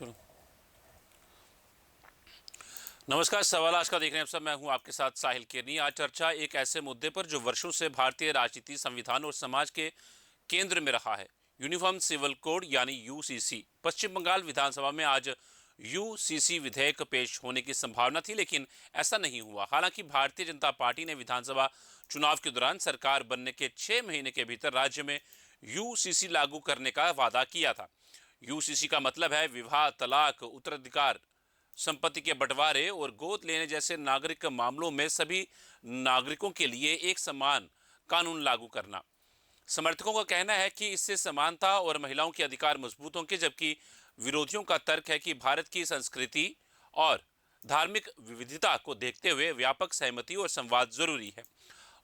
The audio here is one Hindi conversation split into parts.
चलो। नमस्कार, सवाल आज का देख रहे हैं आप सब। मैं हूं आपके साथ साहिल केरनी। आज चर्चा एक ऐसे मुद्दे पर जो वर्षों से भारतीय राजनीति, संविधान और समाज के केंद्र में रहा है। यूनिफॉर्म सिविल कोड यानी यूसीसी। पश्चिम बंगाल विधानसभा में आज यूसीसी विधेयक पेश होने की संभावना थी, लेकिन ऐसा नहीं हुआ। हालांकि भारतीय जनता पार्टी ने विधानसभा चुनाव के दौरान सरकार बनने के 6 महीने के भीतर राज्य में यूसीसी लागू करने का वादा किया था। यूसीसी का मतलब है विवाह, तलाक, उत्तराधिकार, संपत्ति के बंटवारे और गोद लेने जैसे नागरिक मामलों में सभी नागरिकों के लिए एक समान कानून लागू करना। समर्थकों का कहना है कि इससे समानता और महिलाओं के अधिकार मजबूत होंगे, जबकि विरोधियों का तर्क है कि भारत की संस्कृति और धार्मिक विविधता को देखते हुए व्यापक सहमति और संवाद जरूरी है।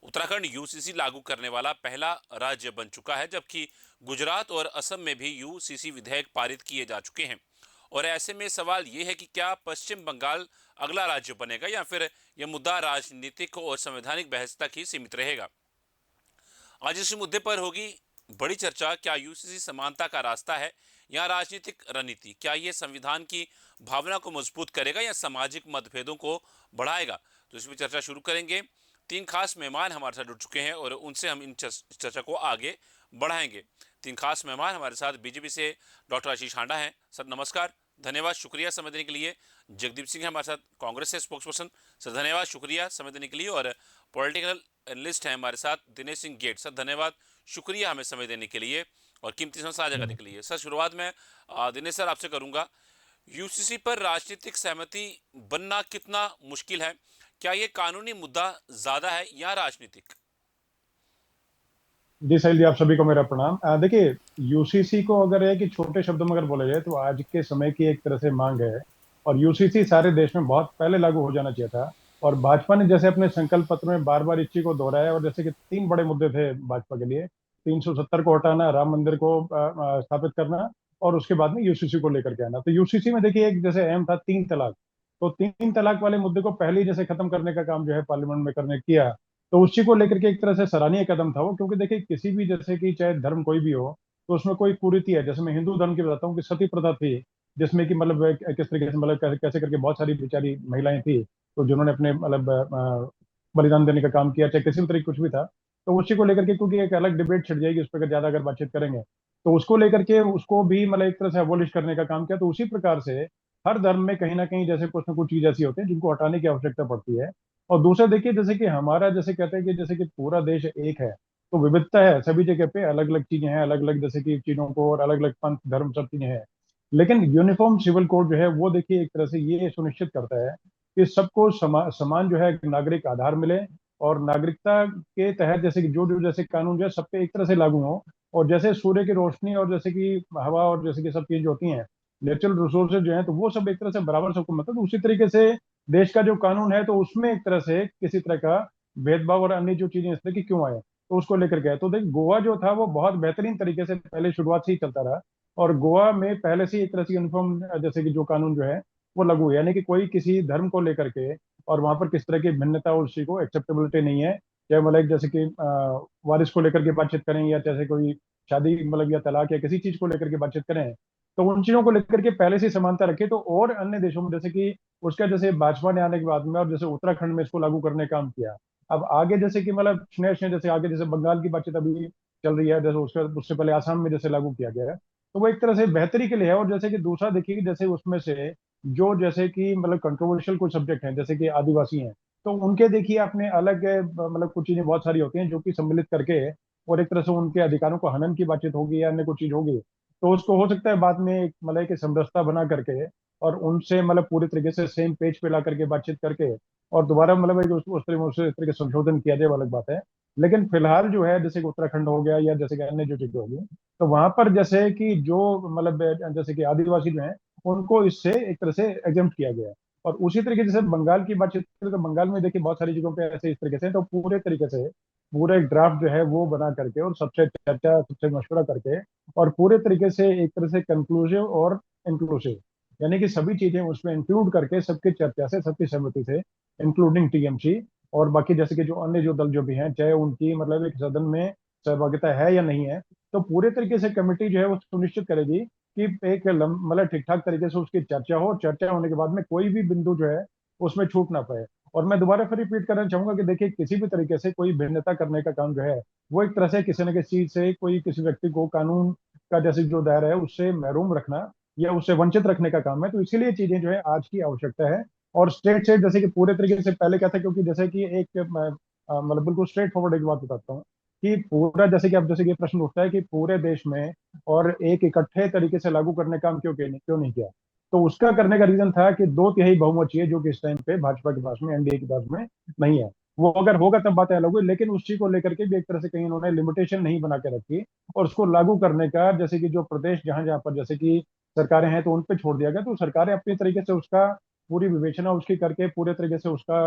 उत्तराखंड यूसीसी लागू करने वाला पहला राज्य बन चुका है, जबकि गुजरात और असम में भी यूसीसी विधेयक पारित किए जा चुके हैं। और ऐसे में सवाल ये है कि क्या पश्चिम बंगाल अगला राज्य बनेगा या फिर यह मुद्दा राजनीतिक और संवैधानिक बहस तक ही सीमित रहेगा। आज इस मुद्दे पर होगी बड़ी चर्चा। क्या यूसीसी समानता का रास्ता है या राजनीतिक रणनीति? क्या यह संविधान की भावना को मजबूत करेगा या सामाजिक मतभेदों को बढ़ाएगा? तो इसमें चर्चा शुरू करेंगे। तीन खास मेहमान हमारे साथ जुड़ चुके हैं और उनसे हम इन चर्चा को आगे बढ़ाएंगे। तीन खास मेहमान हमारे साथ बीजेपी से डॉक्टर आशीष हांडा हैं। सर नमस्कार, धन्यवाद, शुक्रिया समय देने के लिए। जगदीप सिंह है हमारे साथ, कांग्रेस से स्पोक्स पर्सन। सर धन्यवाद, शुक्रिया समय देने के लिए। और पॉलिटिकल एनालिस्ट हैं हमारे साथ दिनेश सिंह गेट। सर धन्यवाद, शुक्रिया हमें समय देने के लिए और कीमती समय साझा करने के लिए। सर शुरुआत में दिनेश सर आपसे करूंगा। यूसीसी पर राजनीतिक सहमति बनना कितना मुश्किल है? क्या ये कानूनी मुद्दा ज्यादा है या राजनीतिक? जी साहिल जी, आप सभी को मेरा प्रणाम। देखिए, यूसीसी को अगर है कि छोटे शब्दों में अगर बोला जाए तो आज के समय की एक तरह से मांग है। और यूसीसी सारे देश में बहुत पहले लागू हो जाना चाहिए था। और भाजपा ने जैसे अपने संकल्प पत्र में बार बार इस चीज को दोहराया, और जैसे कि तीन बड़े मुद्दे थे भाजपा के लिए: 370 को हटाना, राम मंदिर को स्थापित करना, और उसके बाद में यूसीसी को लेकर के आना। तो यूसीसी में देखिए एक जैसे अहम था 3 तलाक। तो 3 तलाक वाले मुद्दे को पहले ही जैसे खत्म करने का काम जो है पार्लियामेंट में करने किया। तो उसी को लेकर के एक तरह से सराहनीय कदम था वो, क्योंकि देखिए किसी भी जैसे कि चाहे धर्म कोई भी हो, तो उसमें कोई कुरीति है। जैसे मैं हिंदू धर्म की बताता हूँ कि सती प्रथा थी, जिसमें कि मतलब किस तरीके से मतलब कैसे करके बहुत सारी बेचारी महिलाएं थी, तो जिन्होंने अपने मतलब बलिदान देने का काम किया, चाहे किसी भी तरीके कुछ भी था। तो उसी को लेकर के, क्योंकि एक अलग डिबेट छिड़ जाएगी उस पर ज्यादा अगर बातचीत करेंगे, तो उसको लेकर के उसको भी मतलब एक तरह से अबोलिश करने का काम किया। तो उसी प्रकार से हर धर्म में कहीं ना कहीं जैसे कुछ ना कुछ चीज ऐसी होती है जिनको हटाने की आवश्यकता पड़ती है। और दूसरा देखिए, जैसे कि हमारा जैसे कहते हैं कि जैसे कि पूरा देश एक है, तो विविधता है सभी जगह पे, अलग अलग चीजें हैं, अलग अलग जैसे कि चीजों को, और अलग अलग पंथ धर्म सब चीजें हैं। लेकिन यूनिफॉर्म सिविल कोड जो है वो देखिए एक तरह से ये सुनिश्चित करता है कि सबको समान जो है नागरिक आधार मिले। और नागरिकता के तहत जैसे कि जो जो जैसे कानून जो है सब पे एक तरह से लागू हो। और जैसे सूर्य की रोशनी और जैसे कि हवा और जैसे कि सब चीजें जो होती हैं, नेचुरल रिसोर्सेज जो है, तो वो सब एक तरह से बराबर सबको मतलब उसी तरीके से देश का जो कानून है, तो उसमें एक तरह से किसी तरह का भेदभाव और अन्य जो चीजें इस तरह की क्यों आए, तो उसको लेकर के आए। तो देख, गोवा जो था वो बहुत बेहतरीन तरीके से पहले शुरुआत से ही चलता रहा। और गोवा में पहले से ही एक तरह से यूनिफॉर्म जैसे कि जो कानून जो है वो लागू हुआ, यानी कि कोई किसी धर्म को लेकर के और वहां पर किस तरह की भिन्नता और उसी को एक्सेप्टेबिलिटी नहीं है। चाहे मतलब जैसे कि वारिस को लेकर के बातचीत करें, या जैसे कोई शादी मतलब या तलाक या किसी चीज को लेकर के बातचीत करें, तो उन चीजों को लेकर के पहले से ही समानता रखे। तो और अन्य देशों में जैसे कि उसका जैसे भाजपा ने आने के बाद में और जैसे उत्तराखंड में इसको लागू करने का काम किया। अब आगे जैसे कि मतलब स्नेह स्नेह जैसे आगे जैसे बंगाल की बातचीत अभी चल रही है, जैसे उसका उससे पहले आसाम में जैसे लागू किया गया है। तो वो एक तरह से बेहतरी के लिए है। और जैसे कि दूसरा देखिए कि जैसे उसमें से जो जैसे कि मतलब कंट्रोवर्शियल कुछ सब्जेक्ट हैं, जैसे कि आदिवासी हैं, तो उनके देखिए अपने अलग मतलब कुछ चीजें बहुत सारी होती हैं जो कि सम्मिलित करके, और एक तरह से उनके अधिकारों को हनन की बातचीत होगी या अन्य कुछ चीज होगी, तो उसको हो सकता है बाद में एक मतलब एक समरसता बना करके और उनसे मतलब पूरी तरीके से सेम पेज पे ला करके बातचीत करके और दोबारा मतलब एक उस तरीके से संशोधन किया जाए, वो अलग बात है। लेकिन फिलहाल जो है जैसे कि उत्तराखंड हो गया या जैसे कि अन्य जो चीजें होगी, तो वहां पर जैसे कि जो मतलब जैसे कि आदिवासी जो है उनको इससे एक तरह से एग्जेम्प्ट किया गया है। और उसी तरीके से बंगाल की बातचीत करें तो बंगाल में देखिए बहुत सारी जगहों पे ऐसे इस तरीके से, तो पूरे तरीके से पूरा एक ड्राफ्ट जो है वो बना करके और सबसे चर्चा सबसे मशवरा करके और पूरे तरीके से एक तरह से कंक्लूसिव और इंक्लूसिव, यानी कि सभी चीजें उसमें इंक्लूड करके सबकी चर्चा से सबकी सहमति से, इंक्लूडिंग टीएमसी और बाकी जैसे कि जो अन्य जो दल जो भी हैं, चाहे उनकी मतलब एक सदन में सहभागिता है या नहीं है, तो पूरे तरीके से कमेटी जो है वो सुनिश्चित करेगी कि एक मतलब ठीक ठाक तरीके से उसकी चर्चा हो, और चर्चा होने के बाद में कोई भी बिंदु जो है उसमें छूट ना पाए। और मैं दोबारा फिर रिपीट करना चाहूंगा कि देखिए, किसी भी तरीके से कोई भिन्नता करने का काम जो है वो एक तरह से किसी न किसी चीज से कोई किसी व्यक्ति को कानून का जैसे जो दायरा है उससे महरूम रखना या उससे वंचित रखने का काम है। तो इसीलिए चीजें जो है आज की आवश्यकता है। और स्टेट से जैसे कि पूरे तरीके से पहले क्या था, क्योंकि जैसे कि एक मतलब बिल्कुल स्ट्रेट फॉरवर्ड एक बात बताता हूँ कि पूरा जैसे कि अब जैसे कि ये प्रश्न उठता है कि पूरे देश में और एक इकट्ठे तरीके से लागू करने का काम क्यों नहीं किया। तो उसका करने का रीजन था कि दो तिहाई बहुमत चाहिए, जो कि इस टाइम पे भाजपा के पास में, एनडीए के पास में नहीं है। वो अगर होगा तब बातें अलग हुई, लेकिन उस चीज को लेकर के भी एक तरह से कहीं उन्होंने लिमिटेशन नहीं बना के रखी। और उसको लागू करने का जैसे कि जो प्रदेश जहां जहां पर जैसे कि सरकारें हैं तो उन पे छोड़ दिया गया। तो सरकारें अपनी तरीके से उसका पूरी विवेचना उसकी करके पूरे तरीके से उसका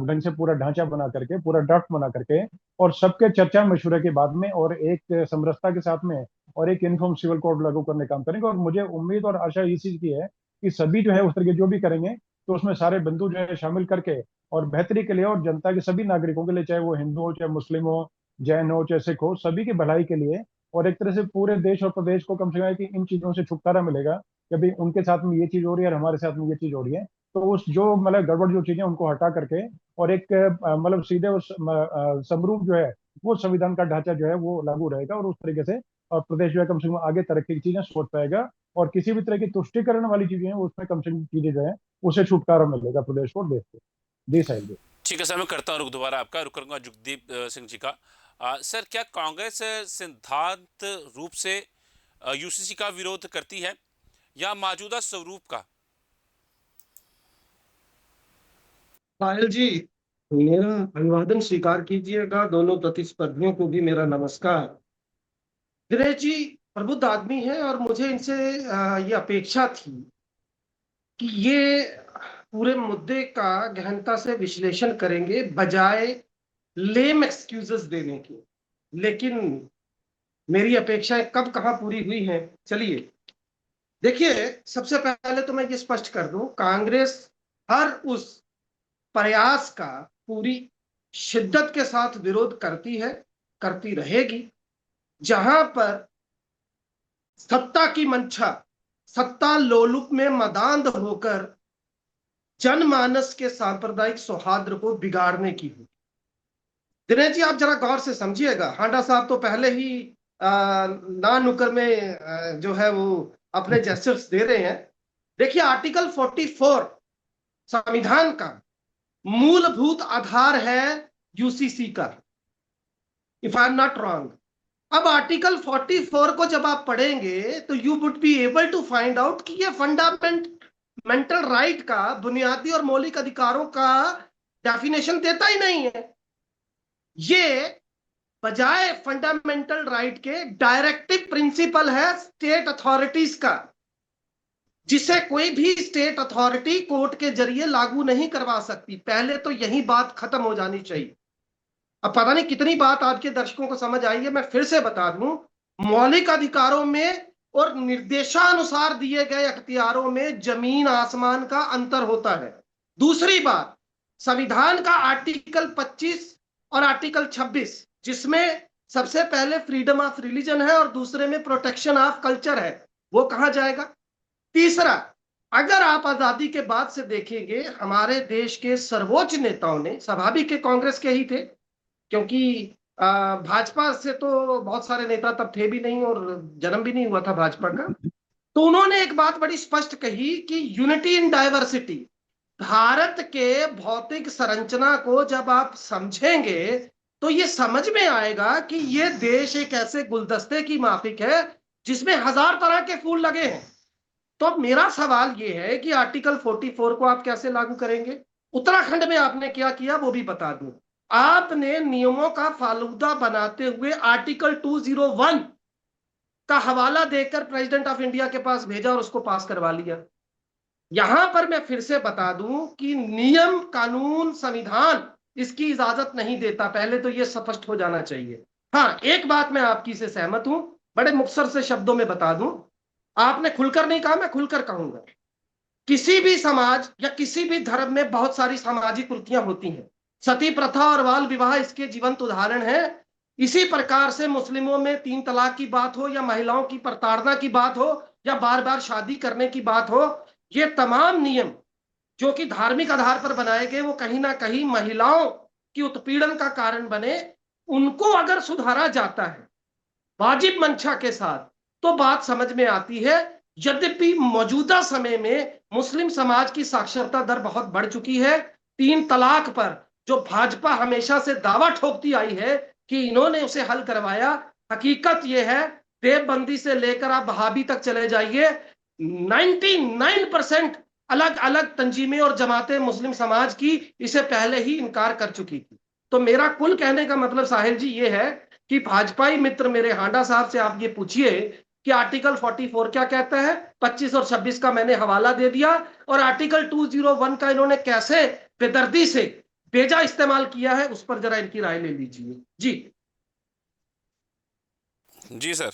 ढंग से पूरा ढांचा बना करके पूरा ड्राफ्ट बना करके और सबके चर्चा मशवरे के बाद में और एक समरसता के साथ में और एक यूनिफॉर्म सिविल कोड लागू करने का काम करेंगे। और मुझे उम्मीद और आशा इस चीज की है कि सभी जो है उस तरीके जो भी करेंगे तो उसमें सारे बंधु जो है शामिल करके और बेहतरी के लिए और जनता के सभी नागरिकों के लिए, चाहे वो हिंदू हो, चाहे मुस्लिम हो, जैन हो, चाहे सिख हो, सभी की भलाई के लिए और एक तरह से पूरे देश और प्रदेश को कम से कम कि इन चीजों से छुटकारा मिलेगा कि भाई उनके साथ में ये चीज हो रही है और हमारे साथ में ये चीज हो रही है। तो उस जो मतलब गड़बड़ जो चीजें उनको हटा करके और एक मतलब सीधे उस समरूप जो है वो संविधान का ढांचा जो है वो लागू रहेगा। और उस तरीके से और प्रदेश जो है कम से कम आगे तरक्की की चीजें सोच पाएगा। और किसी भी तरह की तुष्टिकरण वाली चीजें हैं उसमें कम से कम चीजें जो है उसे छुटकारा मिलेगा प्रदेश को और देश को। जी साहिल जी। ठीक है सर, मैं करता हूँ रुक दोबारा आपका रुक करूंगा जुगदीप सिंह जी का। सर, क्या कांग्रेस सिद्धांत रूप से यूसीसी का विरोध करती है या मौजूदा स्वरूप का? साहिल जी, मेरा अभिवादन स्वीकार कीजिएगा। दोनों प्रतिस्पर्धियों को भी मेरा नमस्कार। दिनेश जी प्रबुद्ध आदमी है और मुझे इनसे ये अपेक्षा थी कि ये पूरे मुद्दे का गहनता से विश्लेषण करेंगे बजाय लेम एक्सक्यूजेस देने के। लेकिन मेरी अपेक्षाएं कब कहाँ पूरी हुई हैं, चलिए देखिए। सबसे पहले तो मैं ये स्पष्ट कर दूं, कांग्रेस हर उस प्रयास का पूरी शिद्दत के साथ विरोध करती है, करती रहेगी, जहां पर सत्ता की मंशा, सत्ता लोलुप में मदांध होकर जनमानस के सांप्रदायिक सौहार्द को बिगाड़ने की हो। दिनेश जी आप जरा गौर से समझिएगा, हांडा साहब तो पहले ही ना नुकर में जो है वो अपने जेस्चर्स दे रहे हैं। देखिए आर्टिकल 44 संविधान का मूलभूत आधार है यूसीसी का, if I am not wrong. अब आर्टिकल 44 को जब आप पढ़ेंगे तो you would be able to find out कि ये फंडामेंटल राइट का, बुनियादी और मौलिक अधिकारों का डेफिनेशन देता ही नहीं है। ये बजाय फंडामेंटल राइट के डायरेक्टिव प्रिंसिपल है स्टेट अथॉरिटीज का, जिसे कोई भी स्टेट अथॉरिटी कोर्ट के जरिए लागू नहीं करवा सकती। पहले तो यही बात खत्म हो जानी चाहिए। अब पता नहीं कितनी बात आपके दर्शकों को समझ आई है, मैं फिर से बता दूं, मौलिक अधिकारों में और निर्देशानुसार दिए गए अख्तियारों में जमीन आसमान का अंतर होता है। दूसरी बात, संविधान का आर्टिकल 25 और आर्टिकल 26, जिसमें सबसे पहले फ्रीडम ऑफ रिलीजन है और दूसरे में प्रोटेक्शन ऑफ कल्चर है, वो कहां जाएगा? तीसरा, अगर आप आजादी के बाद से देखेंगे, हमारे देश के सर्वोच्च नेताओं ने, स्वाभाविक के कांग्रेस के ही थे, क्योंकि भाजपा से तो बहुत सारे नेता तब थे भी नहीं और जन्म भी नहीं हुआ था भाजपा का। तो उन्होंने एक बात बड़ी स्पष्ट कही कि यूनिटी इन डाइवर्सिटी। भारत के भौतिक संरचना को जब आप समझेंगे तो ये समझ में आएगा कि ये देश एक ऐसे गुलदस्ते की माफिक है जिसमें हजार तरह के फूल लगे हैं। तो अब मेरा सवाल ये है कि आर्टिकल 44 को आप कैसे लागू करेंगे? उत्तराखंड में आपने क्या किया वो भी बता दूं। आपने नियमों का फालूदा बनाते हुए आर्टिकल 201 का हवाला देकर प्रेसिडेंट ऑफ इंडिया के पास भेजा और उसको पास करवा लिया। यहां पर मैं फिर से बता दूं कि नियम, कानून, संविधान इसकी इजाजत नहीं देता। पहले तो यह स्पष्ट हो जाना चाहिए। हाँ, एक बात मैं आपकी से सहमत हूं, बड़े मुख्तसर से शब्दों में बता दूं, आपने खुलकर नहीं कहा, मैं खुलकर कहूंगा। किसी भी समाज या किसी भी धर्म में बहुत सारी सामाजिक कुरीतियां होती हैं। सती प्रथा और बाल विवाह इसके जीवंत उदाहरण है। इसी प्रकार से मुस्लिमों में 3 तलाक की बात हो या महिलाओं की प्रताड़ना की बात हो, या बार बार शादी करने की बात हो, ये तमाम नियम जो कि धार्मिक आधार पर बनाए गए वो कहीं ना कहीं महिलाओं की उत्पीड़न का कारण बने, उनको अगर सुधारा जाता है वाजिब मंशा के साथ तो बात समझ में आती है। यद्यपि मौजूदा समय में मुस्लिम समाज की साक्षरता दर बहुत बढ़ चुकी है। 3 तलाक पर जो भाजपा हमेशा से दावा ठोकती आई है कि इन्होंने उसे हल करवाया, हकीकत यह है देवबंदी से लेकर आप वहाबी तक चले जाइए, 99% अलग अलग तंजीमें और जमातें मुस्लिम समाज की इसे पहले ही इनकार कर चुकी थी। तो मेरा कुल कहने का मतलब साहिल जी ये है कि भाजपाई मित्र मेरे हांडा साहब से आप ये पूछिए कि आर्टिकल 44 क्या कहता है। 25 और 26 का मैंने हवाला दे दिया, और आर्टिकल 201 का इन्होंने कैसे बेदर्दी से बेजा इस्तेमाल किया है उस पर जरा इनकी राय ले लीजिए जी। जी सर।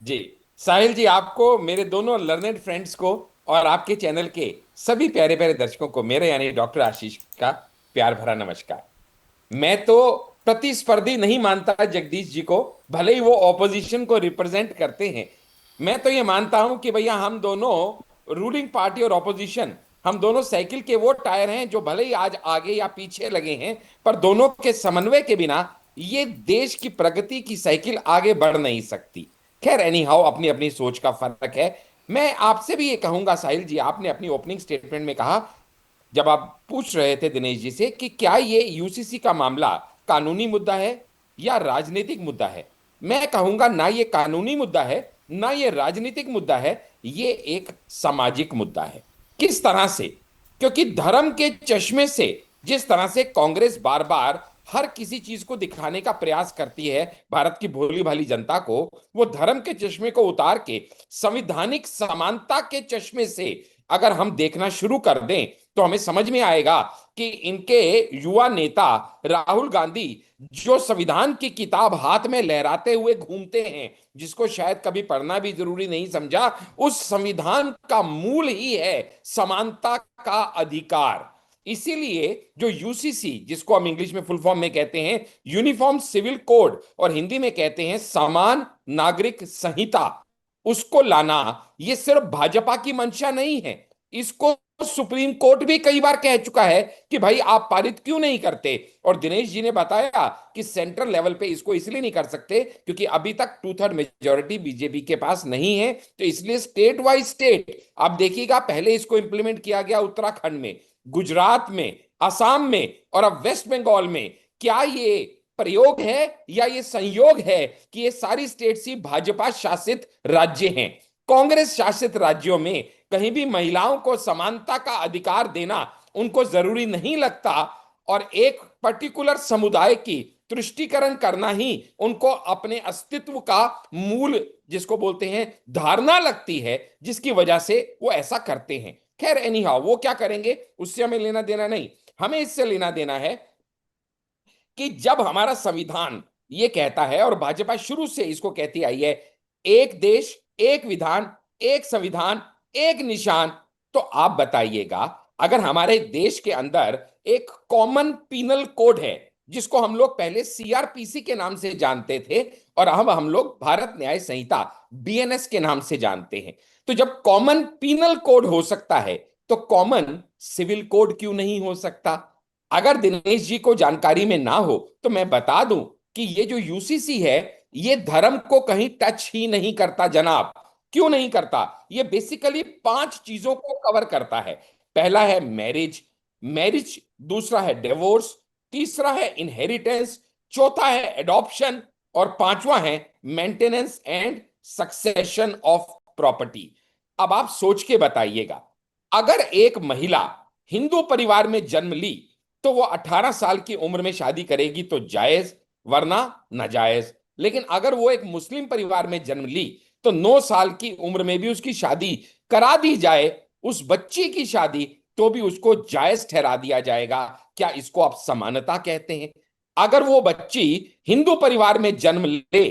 जी साहिल जी, आपको, मेरे दोनों लर्नेड फ्रेंड्स को और आपके चैनल के सभी प्यारे प्यारे दर्शकों को मेरे यानी डॉक्टर आशीष का प्यार भरा नमस्कार। मैं तो प्रतिस्पर्धी नहीं मानता जगदीश जी को, भले ही वो ऑपोजिशन को रिप्रेजेंट करते हैं। मैं तो ये मानता हूं कि भैया हम दोनों रूलिंग पार्टी और ऑपोजिशन, हम दोनों साइकिल के वो टायर हैं जो भले ही आज आगे या पीछे लगे हैं, पर दोनों के समन्वय के बिना ये देश की प्रगति की साइकिल आगे बढ़ नहीं सकती। खैर एनी हाउ, अपनी अपनी सोच का फर्क है। मैं आपसे भी ये कहूंगा साहिल जी, आपने अपनी ओपनिंग स्टेटमेंट में कहा, जब आप पूछ रहे थे दिनेश जी से कि क्या ये यूसीसी का मामला कानूनी मुद्दा है या राजनीतिक मुद्दा है, मैं कहूंगा ना ये कानूनी मुद्दा है ना ये राजनीतिक मुद्दा है, ये एक सामाजिक मुद्दा है। किस तरह से? क्योंकि धर्म के चश्मे से जिस तरह से कांग्रेस बार बार हर किसी चीज को दिखाने का प्रयास करती है भारत की भोली भाली जनता को, वो धर्म के चश्मे को उतार के संवैधानिक समानता के चश्मे से अगर हम देखना शुरू कर दें तो हमें समझ में आएगा कि इनके युवा नेता राहुल गांधी जो संविधान की किताब हाथ में लहराते हुए घूमते हैं, जिसको शायद कभी पढ़ना भी जरूरी नहीं समझा, उस संविधान का मूल ही है समानता का अधिकार। इसीलिए जो यूसीसी, जिसको हम इंग्लिश में फुल फॉर्म में कहते हैं यूनिफॉर्म सिविल कोड और हिंदी में कहते हैं समान नागरिक संहिता, उसको लाना ये सिर्फ भाजपा की मंशा नहीं है। इसको सुप्रीम कोर्ट भी कई बार कह चुका है कि भाई आप पारित क्यों नहीं करते। और दिनेश जी ने बताया कि सेंट्रल लेवल पे इसको इसलिए नहीं कर सकते क्योंकि अभी तक 2/3 मेजोरिटी बीजेपी के पास नहीं है, तो इसलिए स्टेट वाइज स्टेट आप देखिएगा, पहले इसको इंप्लीमेंट किया गया उत्तराखंड में, गुजरात में, असम में और अब वेस्ट बंगाल में। क्या ये प्रयोग है या ये संयोग है कि ये सारी स्टेट्स ही भाजपा शासित राज्य हैं? कांग्रेस शासित राज्यों में कहीं भी महिलाओं को समानता का अधिकार देना उनको जरूरी नहीं लगता, और एक पर्टिकुलर समुदाय की तुष्टीकरण करना ही उनको अपने अस्तित्व का मूल, जिसको बोलते हैं धारणा, लगती है, जिसकी वजह से वो ऐसा करते हैं। खैर एनी हाउ, वो क्या करेंगे उससे हमें लेना देना नहीं। हमें इससे लेना देना है कि जब हमारा संविधान ये कहता है, और भाजपा शुरू से इसको कहती आई है, एक देश एक विधान एक संविधान एक निशान, तो आप बताइएगा अगर हमारे देश के अंदर एक कॉमन पीनल कोड है, जिसको हम लोग पहले सीआरपीसी के नाम से जानते थे और अब हम लोग भारत न्याय संहिता बीएनएस के नाम से जानते हैं, तो जब कॉमन पीनल कोड हो सकता है तो कॉमन सिविल कोड क्यों नहीं हो सकता? अगर दिनेश जी को जानकारी में ना हो तो मैं बता दूं कि ये जो यूसीसी है ये धर्म को कहीं टच ही नहीं करता जनाब। क्यों नहीं करता? ये बेसिकली 5 चीजों को कवर करता है। पहला है मैरिज, दूसरा है डिवोर्स, तीसरा है इनहेरिटेंस, चौथा है एडॉप्शन और पांचवा है maintenance and succession of property. अब आप सोच के बताइएगा, अगर एक महिला हिंदू परिवार में जन्म ली तो वो 18 साल की उम्र में शादी करेगी तो जायज, वरना नाजायज। लेकिन अगर वो एक मुस्लिम परिवार में जन्म ली तो 9 साल की उम्र में भी उसकी शादी करा दी जाए, उस बच्ची की शादी, तो भी उसको जायज ठहरा दिया जाएगा। क्या इसको आप समानता कहते हैं? अगर वो बच्ची हिंदू परिवार में जन्म ले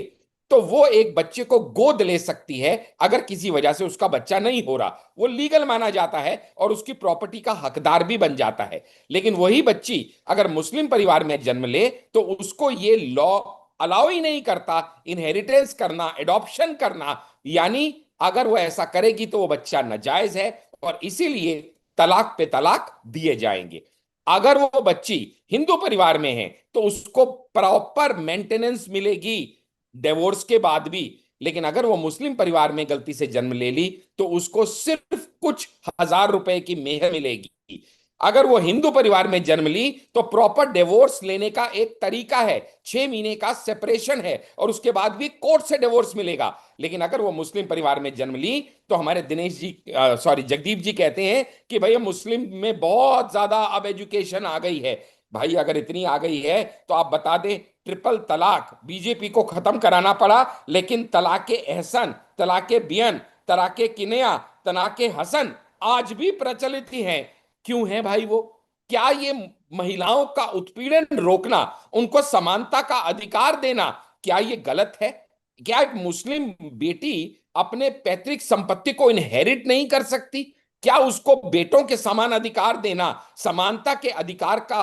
तो वो एक बच्चे को गोद ले सकती है, अगर किसी वजह से उसका बच्चा नहीं हो रहा, वो लीगल माना जाता है और उसकी प्रॉपर्टी का हकदार भी बन जाता है। लेकिन वही बच्ची अगर मुस्लिम परिवार में जन्म ले तो उसको ये लॉ अलाउ ही नहीं करता इनहेरिटेंस करना, एडॉप्शन करना, यानी अगर वो ऐसा करेगी तो वो बच्चा नाजायज है और इसीलिए तलाक पे तलाक दिए जाएंगे। अगर वो बच्ची हिंदू परिवार में है तो उसको प्रॉपर मेंटेनेंस मिलेगी डिवोर्स के बाद भी। लेकिन अगर वो मुस्लिम परिवार में गलती से जन्म ले ली तो उसको सिर्फ कुछ हजार रुपए की मेहर मिलेगी। अगर वो हिंदू परिवार में जन्म ली तो प्रॉपर डिवोर्स लेने का एक तरीका है, 6 महीने का सेपरेशन है और उसके बाद भी कोर्ट से डिवोर्स मिलेगा। लेकिन अगर वो मुस्लिम परिवार में जन्म ली तो हमारे दिनेश जी सॉरी जगदीप जी कहते हैं कि भैया मुस्लिम में बहुत ज्यादा अब एजुकेशन आ गई है। भाई अगर इतनी आ गई है तो आप बता दें, ट्रिपल तलाक बीजेपी को खत्म कराना पड़ा, लेकिन तलाक एहसन, तलाक बियन, तलाक किनिया, तलाक हसन आज भी प्रचलित ही है। क्यों है भाई वो? क्या ये महिलाओं का उत्पीड़न रोकना, उनको समानता का अधिकार देना, क्या ये गलत है? क्या एक मुस्लिम बेटी अपने पैतृक संपत्ति को इनहेरिट नहीं कर सकती? क्या उसको बेटों के समान अधिकार देना समानता के अधिकार का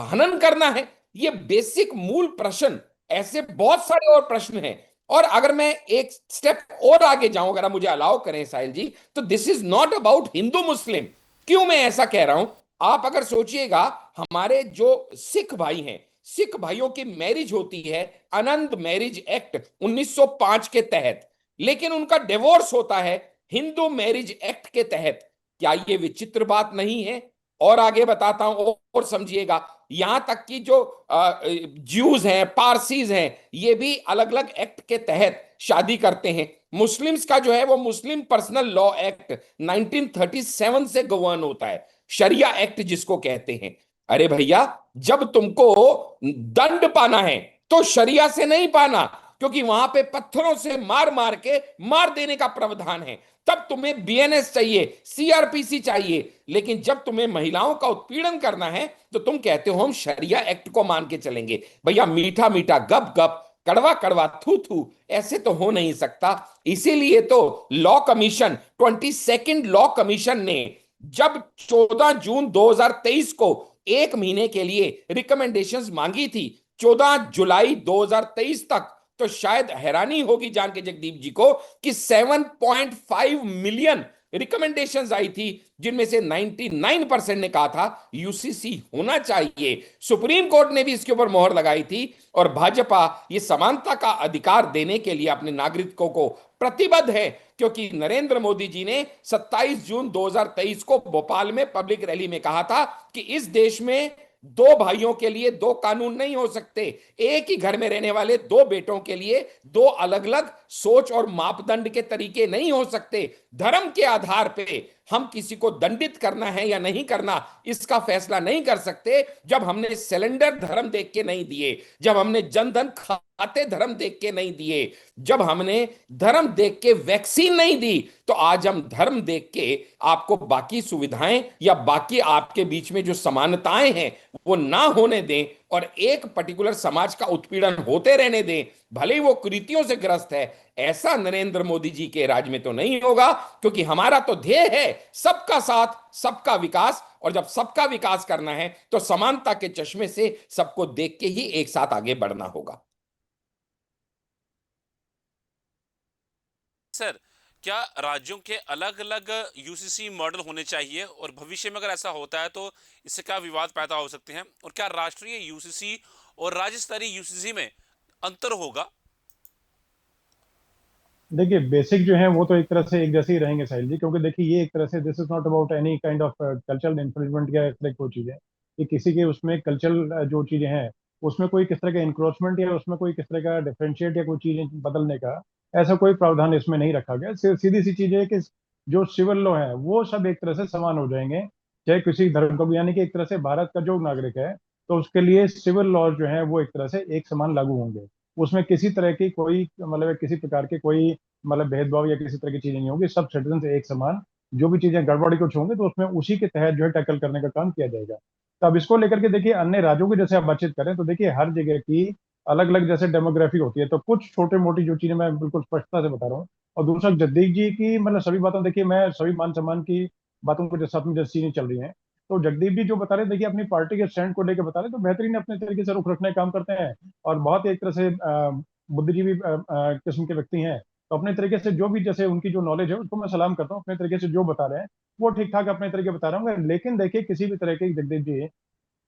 हनन करना है? ये बेसिक मूल प्रश्न, ऐसे बहुत सारे और प्रश्न हैं। और अगर मैं एक स्टेप और आगे जाऊं, अगर आप मुझे अलाउ करें साहिल जी, तो this is not about Hindu Muslim. क्यों मैं ऐसा कह रहा हूं? आप अगर सोचिएगा, हमारे जो सिख भाई हैं, सिख भाइयों की मैरिज होती है आनंद मैरिज एक्ट 1905 के तहत, लेकिन उनका डिवोर्स होता है हिंदू मैरिज एक्ट के तहत। क्या ये विचित्र बात नहीं है? और आगे बताता हूं और समझिएगा, यहां तक कि जो ज्यूज हैं, पारसीज हैं, ये भी अलग अलग एक्ट के तहत शादी करते हैं। मुस्लिम्स का जो है वो मुस्लिम पर्सनल लॉ एक्ट 1937 से गवर्न होता है, शरिया एक्ट जिसको कहते हैं। अरे भैया, जब तुमको दंड पाना है तो शरिया से नहीं पाना, क्योंकि वहां पे पत्थरों से मार मार के मार देने का प्रावधान है। तब तुम्हें बीएनएस चाहिए, सीआरपीसी चाहिए। लेकिन जब तुम्हें महिलाओं का उत्पीड़न करना है तो तुम कहते हो हम शरिया एक्ट को मान के चलेंगे। भैया, मीठा मीठा गप गप, कड़वा कड़वा थू थू, ऐसे तो हो नहीं सकता। इसीलिए तो law commission, 22nd law commission ने जब 14 जून 2023 को 1 महीने के लिए रिकमेंडेशंस मांगी थी, 14 जुलाई 2023 तक, तो शायद हैरानी होगी जान के जगदीप जी को कि 7.5 मिलियन रिकमेंडेशंस आई थी, जिनमें से 99% ने कहा था यूसीसी होना चाहिए। सुप्रीम कोर्ट ने भी इसके ऊपर मोहर लगाई थी। और भाजपा ये समानता का अधिकार देने के लिए अपने नागरिकों को प्रतिबद्ध है, क्योंकि नरेंद्र मोदी जी ने 27 जून 2023 को भोपाल में पब्लिक रैली में कहा था कि इस देश में दो भाइयों के लिए दो कानून नहीं हो सकते, एक ही घर में रहने वाले दो बेटों के लिए दो अलग अलग सोच और मापदंड के तरीके नहीं हो सकते। धर्म के आधार पे हम किसी को दंडित करना है या नहीं करना, इसका फैसला नहीं कर सकते। जब हमने सिलेंडर धर्म देख के नहीं दिए, जब हमने जनधन खाते धर्म देख के नहीं दिए, जब हमने धर्म देख के वैक्सीन नहीं दी, तो आज हम धर्म देख के आपको बाकी सुविधाएं या बाकी आपके बीच में जो समानताएं हैं वो ना होने दें और एक पर्टिकुलर समाज का उत्पीड़न होते रहने दें, भले ही वो कुरीतियों से ग्रस्त है। ऐसा नरेंद्र मोदी जी के राज में तो नहीं होगा, क्योंकि हमारा तो ध्येय है सबका साथ सबका विकास। और जब सबका विकास करना है तो समानता के चश्मे से सबको देख के ही एक साथ आगे बढ़ना होगा। सर, क्या राज्यों के अलग अलग यूसीसी मॉडल होने चाहिए, और भविष्य में अगर ऐसा होता है तो इससे क्या विवाद पैदा हो सकते हैं, और क्या राष्ट्रीय यूसीसी और राज्य स्तरीय यूसीसी में अंतर होगा? देखिए, बेसिक जो है वो तो एक तरह से एक जैसे ही रहेंगे साहिल जी, क्योंकि देखिए ये एक तरह से this is not about any kind of cultural infringement या इस तरह की कोई चीज़ है कि किसी के उसमें कल्चरल जो चीज़ें हैं उसमें कोई किस तरह का इंक्रोचमेंट या उसमें कोई किस तरह का डिफरेंशिएट या कोई चीज़ें बदलने का ऐसा कोई प्रावधान इसमें नहीं रखा गया। सीधी सी चीज़ है कि जो सिविल लॉ है वो सब एक तरह से समान हो जाएंगे, चाहे किसी धर्म का भी, यानी कि एक तरह से भारत का जो नागरिक है तो उसके लिए सिविल लॉ जो है वो एक तरह से एक समान लागू होंगे। उसमें किसी तरह की कोई मतलब किसी प्रकार की कोई मतलब भेदभाव या किसी तरह की चीजें नहीं होगी, सब सिटीजन से एक समान। जो भी चीजें गड़बड़ी कुछ होंगे तो उसमें उसी के तहत जो है टैकल करने का काम किया जाएगा। तो अब इसको लेकर के देखिए अन्य राज्यों की जैसे आप बातचीत करें तो देखिए हर जगह की अलग अलग जैसे डेमोग्राफी होती है, तो कुछ छोटे मोटी जो चीजें मैं बिल्कुल स्पष्टता से बता रहा हूँ। और दूसरा जगदीप जी की मतलब सभी बातों देखिए मैं सभी मान सम्मान की बातों को जो साथ में जैसी चीजें चल रही हैं, तो जगदीप जी जो बता रहे देखिए अपनी पार्टी के स्टैंड को लेकर बता रहे तो बेहतरीन अपने तरीके से रुख रखने का काम करते हैं और बहुत एक तरह से बुद्धिजीवी किस्म के व्यक्ति हैं। तो अपने तरीके से जो भी जैसे उनकी जो नॉलेज है उसको मैं सलाम करता हूँ, अपने तरीके से जो बता रहे हैं वो ठीक ठाक अपने तरीके बता रहा हूँ। लेकिन देखिए किसी भी तरह के जगदीप जी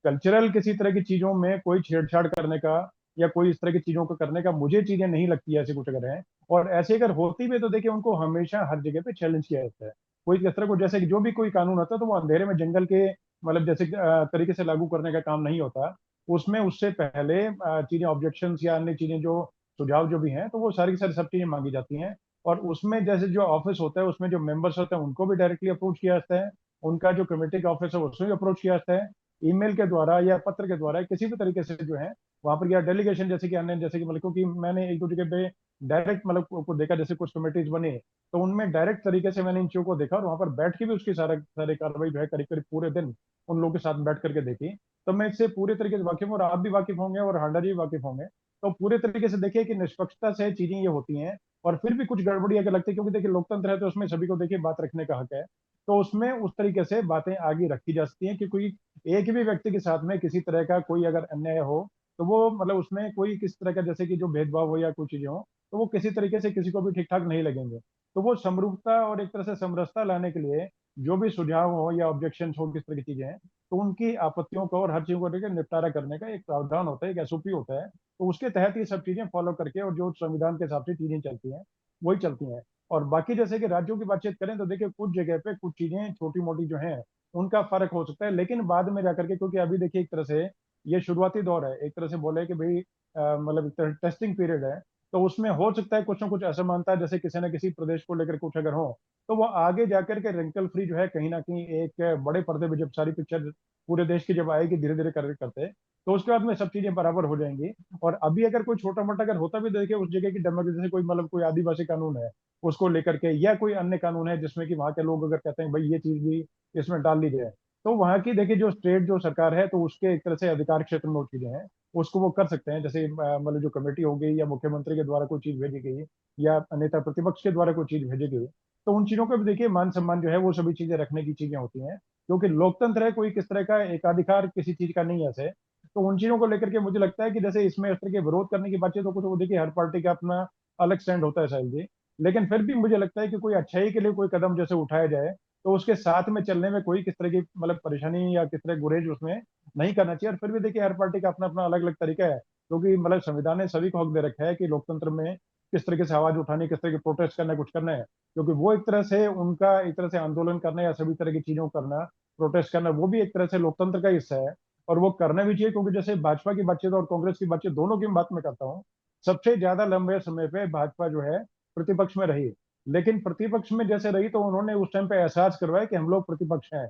कल्चरल किसी तरह की चीजों में कोई छेड़छाड़ करने का या कोई इस तरह की चीजों को करने का मुझे चीजें नहीं लगती है, ऐसे कुछ अगर है। और ऐसे अगर होती भी तो देखिए उनको हमेशा हर जगह पे चैलेंज किया जाता है। कोई किस तरह को जैसे कि जो भी कोई कानून होता है तो वो अंधेरे में जंगल के मतलब जैसे तरीके से लागू करने का काम नहीं होता। उसमें उससे पहले चीजें ऑब्जेक्शन या अन्य चीजें जो सुझाव जो भी हैं तो वो सारी की सारी सब चीजें मांगी जाती हैं। और उसमें जैसे जो ऑफिस होता है उसमें जो मेंबर्स होते हैं उनको भी डायरेक्टली अप्रोच किया जाता है, उनका जो कमेटी का ऑफिस है उसमें भी अप्रोच किया जाता है, ईमेल के द्वारा या पत्र के द्वारा किसी भी तरीके से जो है वहां पर या डेलीगेशन जैसे कि अन्य जैसे कि मतलब क्योंकि मैंने एक दो जगह पे डायरेक्ट मतलब को देखा, जैसे कुछ कमेटीज बनी तो उनमें डायरेक्ट तरीके से मैंने इन चीजों को देखा और वहां पर बैठ के भी उसकी सारे सारे कार्रवाई जो है करीब करीब पूरे दिन उन लोगों के साथ बैठ करके देखी। तो मैं इससे पूरे तरीके से वाकिफ हूँ और आप भी वाकिफ होंगे और हांडा जी भी वाकिफ होंगे। तो पूरे तरीके से देखिए कि निष्पक्षता से चीजें ये होती हैं। और फिर भी कुछ गड़बड़ी अगर लगती है क्योंकि देखिए लोकतंत्र है तो उसमें सभी को देखिए बात रखने का हक है। तो उसमें उस तरीके से बातें आगे रखी जा सकती हैं कि कोई एक भी व्यक्ति के साथ में किसी तरह का कोई अगर अन्याय हो तो वो मतलब उसमें कोई किस तरह का जैसे कि जो भेदभाव हो या कुछ चीजें हो तो वो किसी तरीके से किसी को भी ठीक ठाक नहीं लगेंगे। तो वो समरूपता और एक तरह से समरसता लाने के लिए जो भी सुझाव हो या ऑब्जेक्शन हो किस तरह की चीजें हैं तो उनकी आपत्तियों को और हर चीज को लेकर निपटारा करने का एक प्रावधान होता है, एक एसओपी होता है। तो उसके तहत ये सब चीजें फॉलो करके और जो संविधान के हिसाब से चीजें चलती हैं वही चलती हैं। और बाकी जैसे कि राज्यों की बातचीत करें तो देखिए कुछ जगह पे कुछ चीजें छोटी मोटी जो हैं उनका फर्क हो सकता है, लेकिन बाद में जाकर के क्योंकि अभी देखिए एक तरह से ये शुरुआती दौर है, एक तरह से बोले कि भाई मतलब टेस्टिंग पीरियड है। तो उसमें हो सकता है कुछ ना कुछ असमानता जैसे किसी न किसी प्रदेश को लेकर कुछ अगर हो तो वो आगे जाकर के रिंकल फ्री जो है कहीं ना कहीं एक बड़े पर्दे पे जब सारी पिक्चर पूरे देश की जब आएगी धीरे धीरे कर करते तो उसके बाद में सब चीजें बराबर हो जाएंगी। और अभी अगर कोई छोटा मोटा अगर होता भी देखिए उस जगह की डेमोक्रेसी जैसे कोई मतलब कोई आदिवासी कानून है उसको लेकर के या कोई अन्य कानून है जिसमें कि वहां के लोग अगर कहते हैं भाई ये चीज भी इसमें डाल ली जाए तो वहां की देखिए जो स्टेट जो सरकार है तो उसके एक तरह से अधिकार क्षेत्र में वो चीजें हैं उसको वो कर सकते हैं। जैसे मतलब जो कमेटी होगी या मुख्यमंत्री के द्वारा कोई चीज भेजी गई या नेता प्रतिपक्ष के द्वारा कोई चीज भेजी गई तो उन चीजों का भी देखिए मान सम्मान जो है वो सभी चीजें रखने की चीजें होती हैं। क्योंकि लोकतंत्र है, कोई किस तरह का एकाधिकार किसी चीज का नहीं है ऐसे। तो उन चीजों को लेकर के मुझे लगता है कि जैसे इसमें इस तरह के विरोध करने की बातचीत तो कुछ वो देखिए हर पार्टी का अपना अलग स्टैंड होता है साहिल जी। लेकिन फिर भी मुझे लगता है कि कोई अच्छाई के लिए कोई कदम जैसे उठाया जाए तो उसके साथ में चलने में कोई किस तरह की मतलब परेशानी या किस तरह गुरेज उसमें नहीं करना चाहिए। और फिर भी देखिए हर पार्टी का अपना अपना अलग अलग तरीका है क्योंकि मतलब संविधान ने सभी को हक दे रखा है कि लोकतंत्र में किस तरीके से आवाज उठानी, किस तरह की प्रोटेस्ट करना, कुछ करना है। क्योंकि वो एक तरह से उनका एक तरह से आंदोलन करना या सभी तरह की चीजों को करना, प्रोटेस्ट करना वो भी एक तरह से लोकतंत्र का हिस्सा है। और वो करना भी चाहिए क्योंकि जैसे भाजपा की बातचीत और कांग्रेस की बातचीत दोनों की बात मैं करता हूँ, सबसे ज्यादा लंबे समय पे भाजपा जो है प्रतिपक्ष में रही। लेकिन प्रतिपक्ष में जैसे रही तो उन्होंने उस टाइम पे एहसास करवाया कि हम लोग प्रतिपक्ष हैं।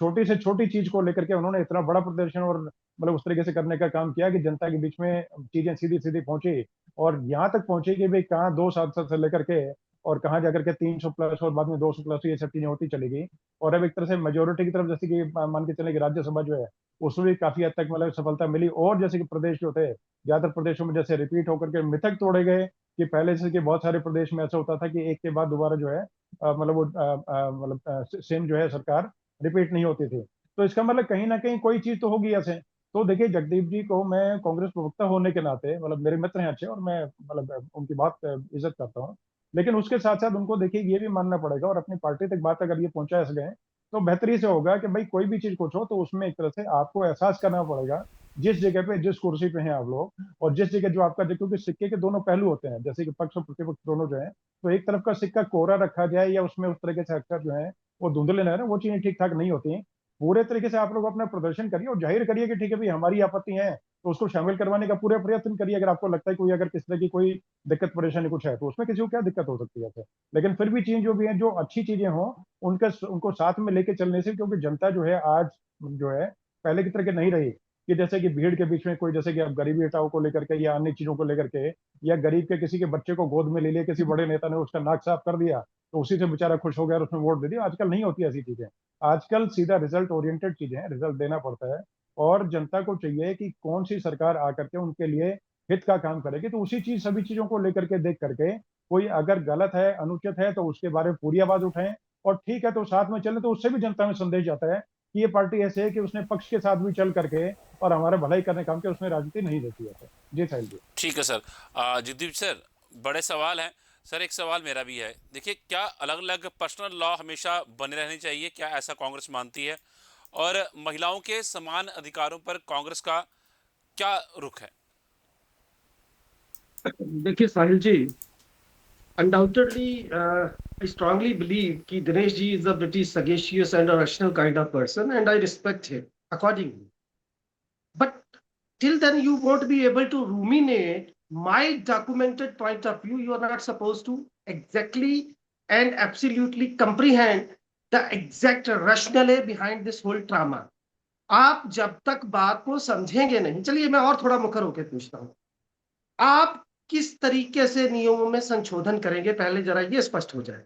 छोटी से छोटी चीज को लेकर के उन्होंने इतना बड़ा प्रदर्शन और मतलब उस तरीके से करने का काम किया कि जनता के बीच में चीजें सीधी सीधी पहुंची। और यहाँ तक पहुंची कि भाई कहाँ 2 सांसद से लेकर के और कहाँ जाकर के 300 प्लस और बाद में 200 प्लस ये सब चीजें होती चली गई। और अब एक तरह से मेजोरिटी की तरफ जैसे कि मान के चले कि राज्यसभा जो है उसमें भी काफी हद तक मतलब सफलता मिली। और जैसे कि प्रदेश जो थे ज्यादातर प्रदेशों में जैसे रिपीट होकर के मिथक तोड़े गए कि पहले से कि बहुत सारे प्रदेश में ऐसा होता था कि एक के बाद दोबारा जो है मतलब वो मतलब सेम जो है सरकार रिपीट नहीं होती थी। तो इसका मतलब कहीं ना कहीं कोई चीज तो होगी ऐसे। तो देखिए जगदीप जी को मैं कांग्रेस प्रवक्ता होने के नाते मतलब मेरे मित्र हैं अच्छे और मैं मतलब उनकी बात इज्जत करता हूँ। लेकिन उसके साथ साथ उनको देखिए ये भी मानना पड़ेगा और अपनी पार्टी तक बात अगर ये पहुंचा सके तो बेहतरी से होगा कि भाई कोई भी चीज कुछ हो तो उसमें एक तरह से आपको एहसास करना पड़ेगा जिस जगह पे जिस कुर्सी पे हैं आप लोग और जिस जगह जो आपका क्योंकि सिक्के के दोनों पहलू होते हैं जैसे कि पक्ष और प्रतिपक्ष दोनों जो है। तो एक तरफ का सिक्का कोरा रखा जाए या उसमें उस तरीके से अक्षर जो है वो धुंधले ना वो चीजें ठीक ठाक नहीं होती। पूरे तरीके से आप लोग अपना प्रदर्शन करिए और जाहिर करिए कि ठीक है भाई हमारी आपत्ति है तो उसको शामिल करवाने का पूरा प्रयत्न करिए। अगर आपको लगता है कोई अगर किस तरह की कोई दिक्कत परेशानी कुछ है तो उसमें किसी को क्या दिक्कत हो सकती है ऐसे। लेकिन फिर भी चीज जो भी है जो अच्छी चीजें हों उनका उनको साथ में लेके चलने से क्योंकि जनता जो है आज जो है पहले की तरह की नहीं रही कि जैसे कि भीड़ के बीच में कोई जैसे कि अब गरीबी हटाओ को लेकर के या अन्य चीजों को लेकर के या गरीब के किसी के बच्चे को गोद में ले लिया किसी बड़े नेता ने उसका नाक साफ कर दिया तो उसी से बेचारा खुश हो गया और उसने वोट दे दिया। आजकल नहीं होती ऐसी चीजें। आजकल सीधा रिजल्ट ओरिएंटेड चीजें हैं, रिजल्ट देना पड़ता है। और जनता को चाहिए कि कौन सी सरकार आकर के उनके लिए हित का काम करेगी तो उसी चीज सभी चीजों को लेकर के देख करके कोई अगर गलत है अनुचित है तो उसके बारे में पूरी आवाज उठाएं और ठीक है तो साथ में चले तो उससे भी जनता में संदेश जाता है कि ये पार्टी ऐसे है कि उसने पक्ष के साथ भी चल करके और हमारा भलाई करने काम किया, उसमें राजनीति नहीं देती है। जी साहिल जी। ठीक है सर। जगदीप सर, बड़े सवाल हैं सर एक सवाल मेरा भी है, देखिए क्या अलग अलग पर्सनल लॉ हमेशा बने रहने चाहिए, क्या ऐसा कांग्रेस मानती है? और महिलाओं के समान अधिकारों पर कांग्रेस का क्या रुख है? देखिए Sahil ji, undoubtedly I strongly believe कि Dinesh ji is a very sagacious and a rational kind of person, and I respect him accordingly. But till then, you won't be able to ruminate my documented point of view. You are not supposed to exactly and absolutely comprehend the exact rationale behind this whole drama. आप जब तक बात को समझेंगे नहीं, चलिए मैं और थोड़ा मुखर होकर पूछता हूं, आप किस तरीके से नियमों में संशोधन करेंगे, पहले जरा ये स्पष्ट हो जाए।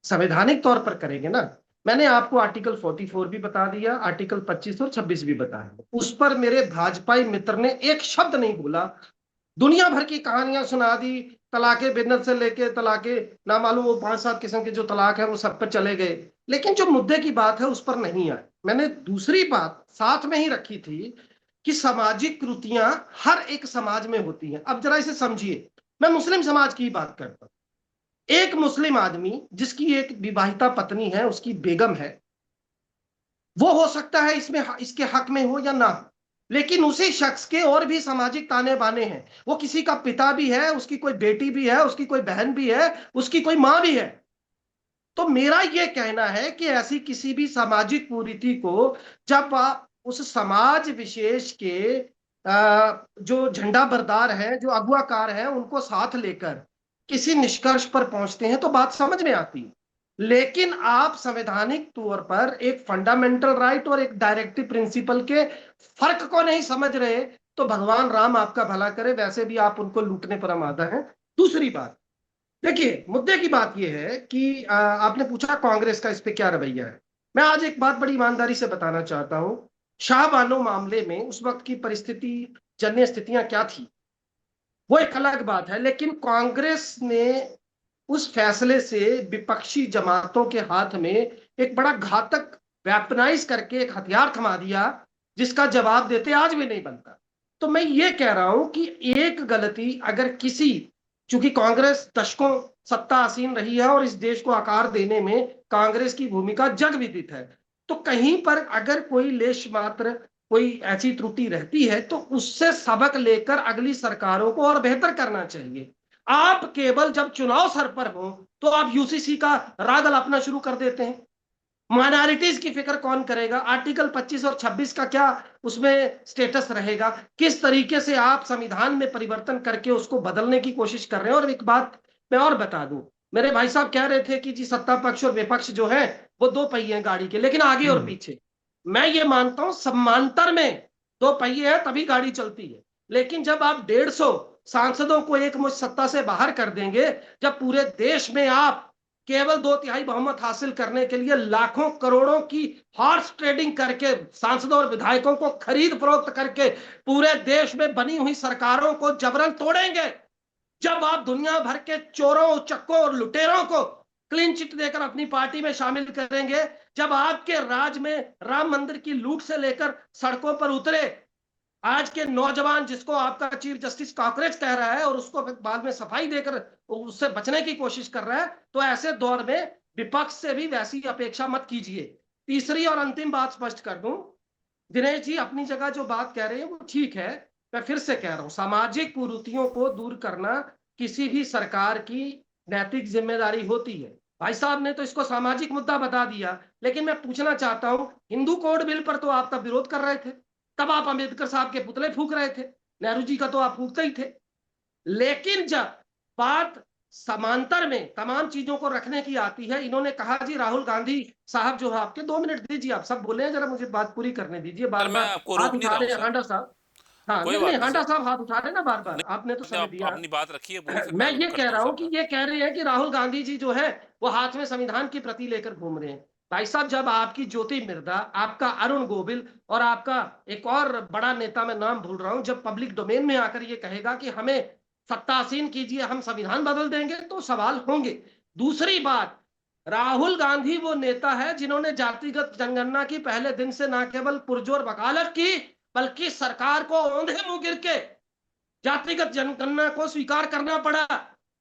संवैधानिक तौर पर करेंगे ना। मैंने आपको आर्टिकल 44 भी बता दिया, आर्टिकल 25 और 26 भी बताया, उस पर मेरे भाजपाई मित्र ने एक शब्द नहीं बोला। दुनिया भर की कहानियां सुना दी, तलाके बिन्नत से लेके तलाके ना मालूम वो 5-7 किस्म के जो तलाक है वो सब पर चले गए, लेकिन जो मुद्दे की बात है उस पर नहीं आए। मैंने दूसरी बात साथ में ही रखी थी कि सामाजिक कृतियां हर एक समाज में होती हैं। अब जरा इसे समझिए, मैं मुस्लिम समाज की बात करता हूं। एक मुस्लिम आदमी जिसकी एक विवाहिता पत्नी है, उसकी बेगम है, वो हो सकता है इसमें इसके हक में हो या ना हो, लेकिन उसी शख्स के और भी सामाजिक ताने बाने हैं। वो किसी का पिता भी है, उसकी कोई बेटी भी है, उसकी कोई बहन भी है, उसकी कोई मां भी है। तो मेरा यह कहना है कि ऐसी किसी भी सामाजिक कुरीति को जब आप उस समाज विशेष के जो झंडा बरदार हैं, जो अगुवाकार हैं, उनको साथ लेकर किसी निष्कर्ष पर पहुंचते हैं तो बात समझ में आती है। लेकिन आप संवैधानिक तौर पर एक फंडामेंटल राइट और एक डायरेक्टिव प्रिंसिपल के फर्क को नहीं समझ रहे, तो भगवान राम आपका भला करे, वैसे भी आप उनको लूटने पर आमादा हैं। दूसरी बात, देखिए मुद्दे की बात यह है कि आपने पूछा कांग्रेस का इस पे क्या रवैया है। मैं आज एक बात बड़ी ईमानदारी से बताना चाहता हूं। शाहबानो मामले में उस वक्त की परिस्थिति, जन्य स्थितियां क्या थी, वो एक अलग बात है, लेकिन कांग्रेस ने उस फैसले से विपक्षी जमातों के हाथ में एक बड़ा घातक वेपनाइज करके एक हथियार थमा दिया, जिसका जवाब देते आज भी नहीं बनता। तो मैं ये कह रहा हूं कि एक गलती अगर किसी, चूंकि कांग्रेस दशकों सत्ता आसीन रही है और इस देश को आकार देने में कांग्रेस की भूमिका जग विदित है, तो कहीं पर अगर कोई लेश मात्र कोई ऐसी त्रुटि रहती है तो उससे सबक लेकर अगली सरकारों को और बेहतर करना चाहिए। आप केवल जब चुनाव सर पर हो तो आप यूसीसी का राग अलापना शुरू कर देते हैं। माइनॉरिटीज की फिक्र कौन करेगा? आर्टिकल 25 और 26 का क्या उसमें स्टेटस रहेगा? किस तरीके से आप संविधान में परिवर्तन करके उसको बदलने की कोशिश कर रहे हैं? और एक बात मैं और बता दूं, मेरे भाई साहब कह रहे थे कि जी सत्ता पक्ष और विपक्ष जो है वो दो पहिए हैं गाड़ी के, लेकिन आगे और पीछे। मैं ये मानता हूं समांतर में दो पहिए हैं तभी गाड़ी चलती है, लेकिन जब आप 150 सांसदों को एक मुश्त सत्ता से बाहर कर देंगे, जब पूरे देश में आप केवल 2/3 बहुमत हासिल करने के लिए लाखों करोड़ों की हॉर्स ट्रेडिंग करके सांसदों और विधायकों को खरीद फरोख्त करके पूरे देश में बनी हुई सरकारों को जबरन तोड़ेंगे, जब आप दुनिया भर के चोरों, उचक्कों और लुटेरों को क्लीन चिट देकर अपनी पार्टी में शामिल करेंगे, जब आपके राज में राम मंदिर की लूट से लेकर सड़कों पर उतरे आज के नौजवान, जिसको आपका चीफ जस्टिस कॉकरोच कह रहा है और उसको बाद में सफाई देकर उससे बचने की कोशिश कर रहा है, तो ऐसे दौर में विपक्ष से भी वैसी अपेक्षा मत कीजिए। तीसरी और अंतिम बात स्पष्ट कर दूं, दिनेश जी अपनी जगह जो बात कह रहे हैं वो ठीक है। मैं फिर से कह रहा हूं, सामाजिक कुरीतियों को दूर करना किसी भी सरकार की नैतिक जिम्मेदारी होती है। भाई साहब ने तो इसको सामाजिक मुद्दा बता दिया, लेकिन मैं पूछना चाहता हूं, हिंदू कोड बिल पर तो आप तब विरोध कर रहे थे, तब आप अंबेडकर साहब के पुतले फूक रहे थे, नेहरू जी का तो आप फूकते ही थे। लेकिन जब बात समांतर में तमाम चीजों को रखने की आती है, इन्होंने कहा जी राहुल गांधी साहब जो है, आपके 2 मिनट दीजिए, आप सब बोले हैं, जरा मुझे बात पूरी करने दीजिए। बार सर मैं बार आपको हाथ रोक नहीं उठा रहा हूँ रहे हैं सर, हांडा साहब। हाँ, कोई नहीं नहीं, बात नहीं हांडा सर। साहब हाथ उठा रहे हैं ना बार बार, नहीं, आपने तो आपने समय दिया। अपनी बात रखी है पूरी, फिर मैं मैं ये कह करता रहा हूँ हूं सर कि बात। ये कह रहे हैं कि राहुल गांधी जी जो है वो हाथ में संविधान की प्रति लेकर घूम रहे हैं। भाई साहब, जब आपकी ज्योति मिर्धा, आपका अरुण गोविल और आपका एक और बड़ा नेता, मैं नाम भूल रहा हूं, जब पब्लिक डोमेन में आकर ये कहेगा कि हमें सत्तासीन कीजिए, हम संविधान बदल देंगे, तो सवाल होंगे। दूसरी बात, राहुल गांधी वो नेता है जिन्होंने जातिगत जनगणना की पहले दिन से न केवल पुरजोर वकालत की, बल्कि सरकार को औंधे मुंह गिर के जातिगत जनगणना को स्वीकार करना पड़ा।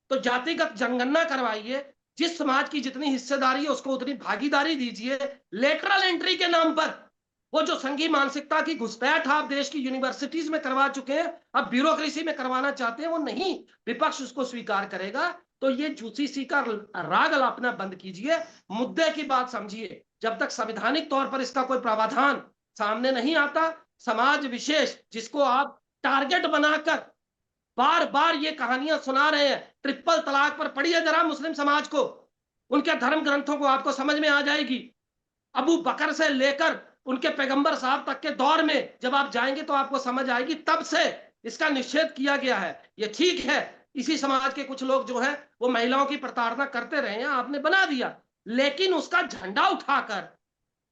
तो जातिगत जनगणना करवाइए, जिस समाज की जितनी हिस्सेदारी है उसको उतनी भागीदारी दीजिए। लेटरल एंट्री के नाम पर वो जो संघीय मानसिकता की घुसपैठ आप देश की यूनिवर्सिटीज में करवा चुके हैं, अब ब्यूरोक्रेसी में करवाना चाहते हैं, वो नहीं, विपक्ष उसको स्वीकार करेगा। तो ये यूसीसी का राग अलापना बंद कीजिए, मुद्दे की बात समझिए। जब तक संवैधानिक तौर पर इसका कोई प्रावधान सामने नहीं आता, समाज विशेष जिसको आप टारगेट बनाकर बार बार ये कहानियां सुना रहे हैं, ट्रिपल तलाक पर पढ़िए जरा मुस्लिम समाज को, उनके धर्म ग्रंथों को आपको समझ में आ जाएगी। अबू बकर से लेकर उनके पैगंबर साहब तक के दौर में जब आप जाएंगे तो आपको समझ आएगी, तब से इसका निषेध किया गया है। ये ठीक है, इसी समाज के कुछ लोग जो है वो महिलाओं की प्रताड़ना करते रहे हैं, आपने बना दिया, लेकिन उसका झंडा उठाकर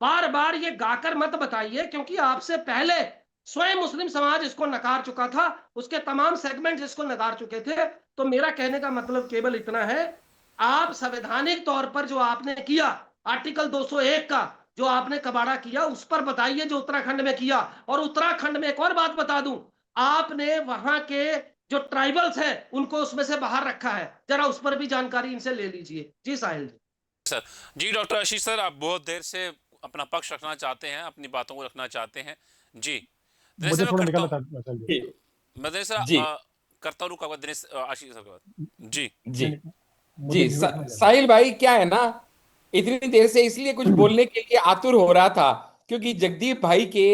बार बार ये गाकर मत बताइए, क्योंकि आपसे पहले स्वयं मुस्लिम समाज इसको नकार चुका था, उसके तमाम सेगमेंट इसको नकार चुके थे। तो मेरा कहने का मतलब केवल इतना है, आप संवैधानिक तौर पर जो आपने किया, आर्टिकल 201 का जो आपने कबाड़ा किया, उस पर बताइए जो उत्तराखंड में किया। और उत्तराखंड में एक और बात बता दूं, आपने वहां के जो ट्राइबल्स हैं उनको उसमें से बाहर रखा है, जरा उस पर भी जानकारी इनसे ले लीजिए। जी साहिल जी। सर जी, डॉक्टर आशीष सर, आप बहुत देर से अपना पक्ष रखना चाहते हैं, अपनी बातों को रखना चाहते हैं। जी दिनेश मुझे सर, मैं थोड़ा करता निकालना हूँ, था असल जी मैं दिनेश सर जी करता हूँ, रुका हुआ दिनेश आशीष सर के बाद। जी जी नहीं, मुझे जी म्यूट में जाना साहिल भाई, क्या है ना, इतनी देर से इसलिए कुछ है। बोलने के लिए आतुर हो रहा था, क्योंकि जगदीप भाई के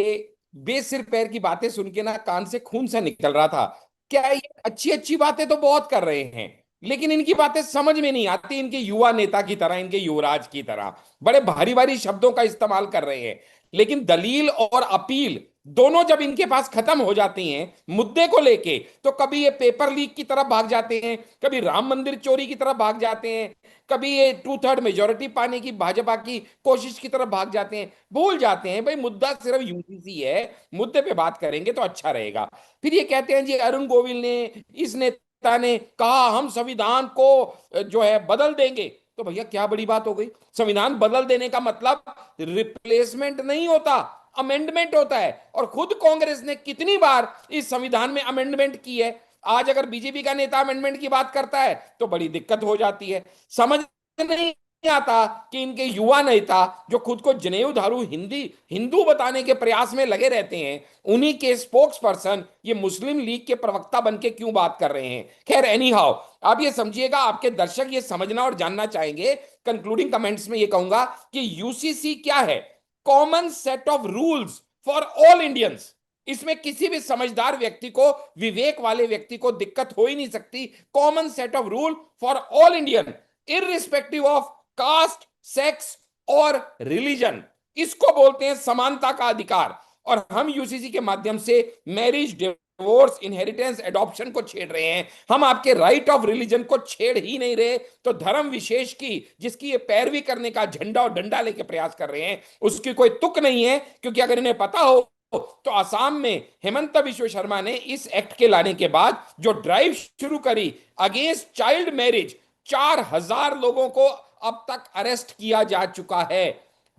बेसिर पैर की बातें सुन के ना कान से खून सा निकल रहा था। क्या ये अच्छी अच्छी बातें तो बहुत कर रहे हैं, लेकिन इनकी बातें समझ में नहीं आती। इनके युवा नेता की तरह, इनके युवराज की तरह बड़े भारी भारी शब्दों का इस्तेमाल कर रहे हैं, लेकिन दलील और अपील दोनों जब इनके पास खत्म हो जाती हैं मुद्दे को लेके, तो कभी ये पेपर लीक की तरफ भाग जाते हैं, कभी राम मंदिर चोरी की तरफ भाग जाते हैं, कभी ये 2/3 मेजोरिटी पाने की भाजपा की कोशिश की तरफ भाग जाते हैं। भूल जाते हैं भाई मुद्दा सिर्फ यूजीसी है, मुद्दे पे बात करेंगे तो अच्छा रहेगा। फिर ये कहते हैं जी अरुण गोविल ने, इस नेता ने कहा हम संविधान को जो है बदल देंगे। तो भैया क्या बड़ी बात हो गई? संविधान बदल देने का मतलब रिप्लेसमेंट नहीं होता, अमेंडमेंट होता है। और खुद कांग्रेस ने कितनी बार इस संविधान में अमेंडमेंट की है। आज अगर बीजेपी का नेता अमेंडमेंट की बात करता है तो बड़ी दिक्कत हो जाती है। समझ नहीं आता कि इनके युवा नेता जो खुद को जनेऊ धारू हिंदी हिंदू बताने के प्रयास में लगे रहते हैं, उन्हीं के स्पोक्स पर्सन ये मुस्लिम लीग के प्रवक्ता बन के क्यों बात कर रहे हैं। खैर एनी हाउ, आप ये समझिएगा, आपके दर्शक ये समझना और जानना चाहेंगे। कंक्लूडिंग कमेंट्स में ये कहूंगा कि यूसीसी क्या है? Common set of rules for all Indians. इसमें किसी भी समझदार व्यक्ति को, विवेक वाले व्यक्ति को दिक्कत हो ही नहीं सकती। Common set of rule for all Indian, irrespective of caste, sex और रिलीजन। इसको बोलते हैं समानता का अधिकार। और हम यूसीसी के माध्यम से मैरिज, डिवोर्स, इनहेरिटेंस, एडॉप्शन को छेड़ रहे हैं। हम आपके राइट ऑफ रिलीजन को छेड़ ही नहीं रहे, तो धर्म विशेष की जिसकी ये पैरवी करने का झंडा और डंडा लेके प्रयास कर रहे हैं उसकी कोई तुक नहीं है। क्योंकि अगर इन्हें पता हो तो असम में हेमंत बिश्व शर्मा ने इस एक्ट के लाने के बाद जो ड्राइव शुरू करी अगेंस्ट चाइल्ड मैरिज, 4000 लोगों को अब तक अरेस्ट किया जा चुका है।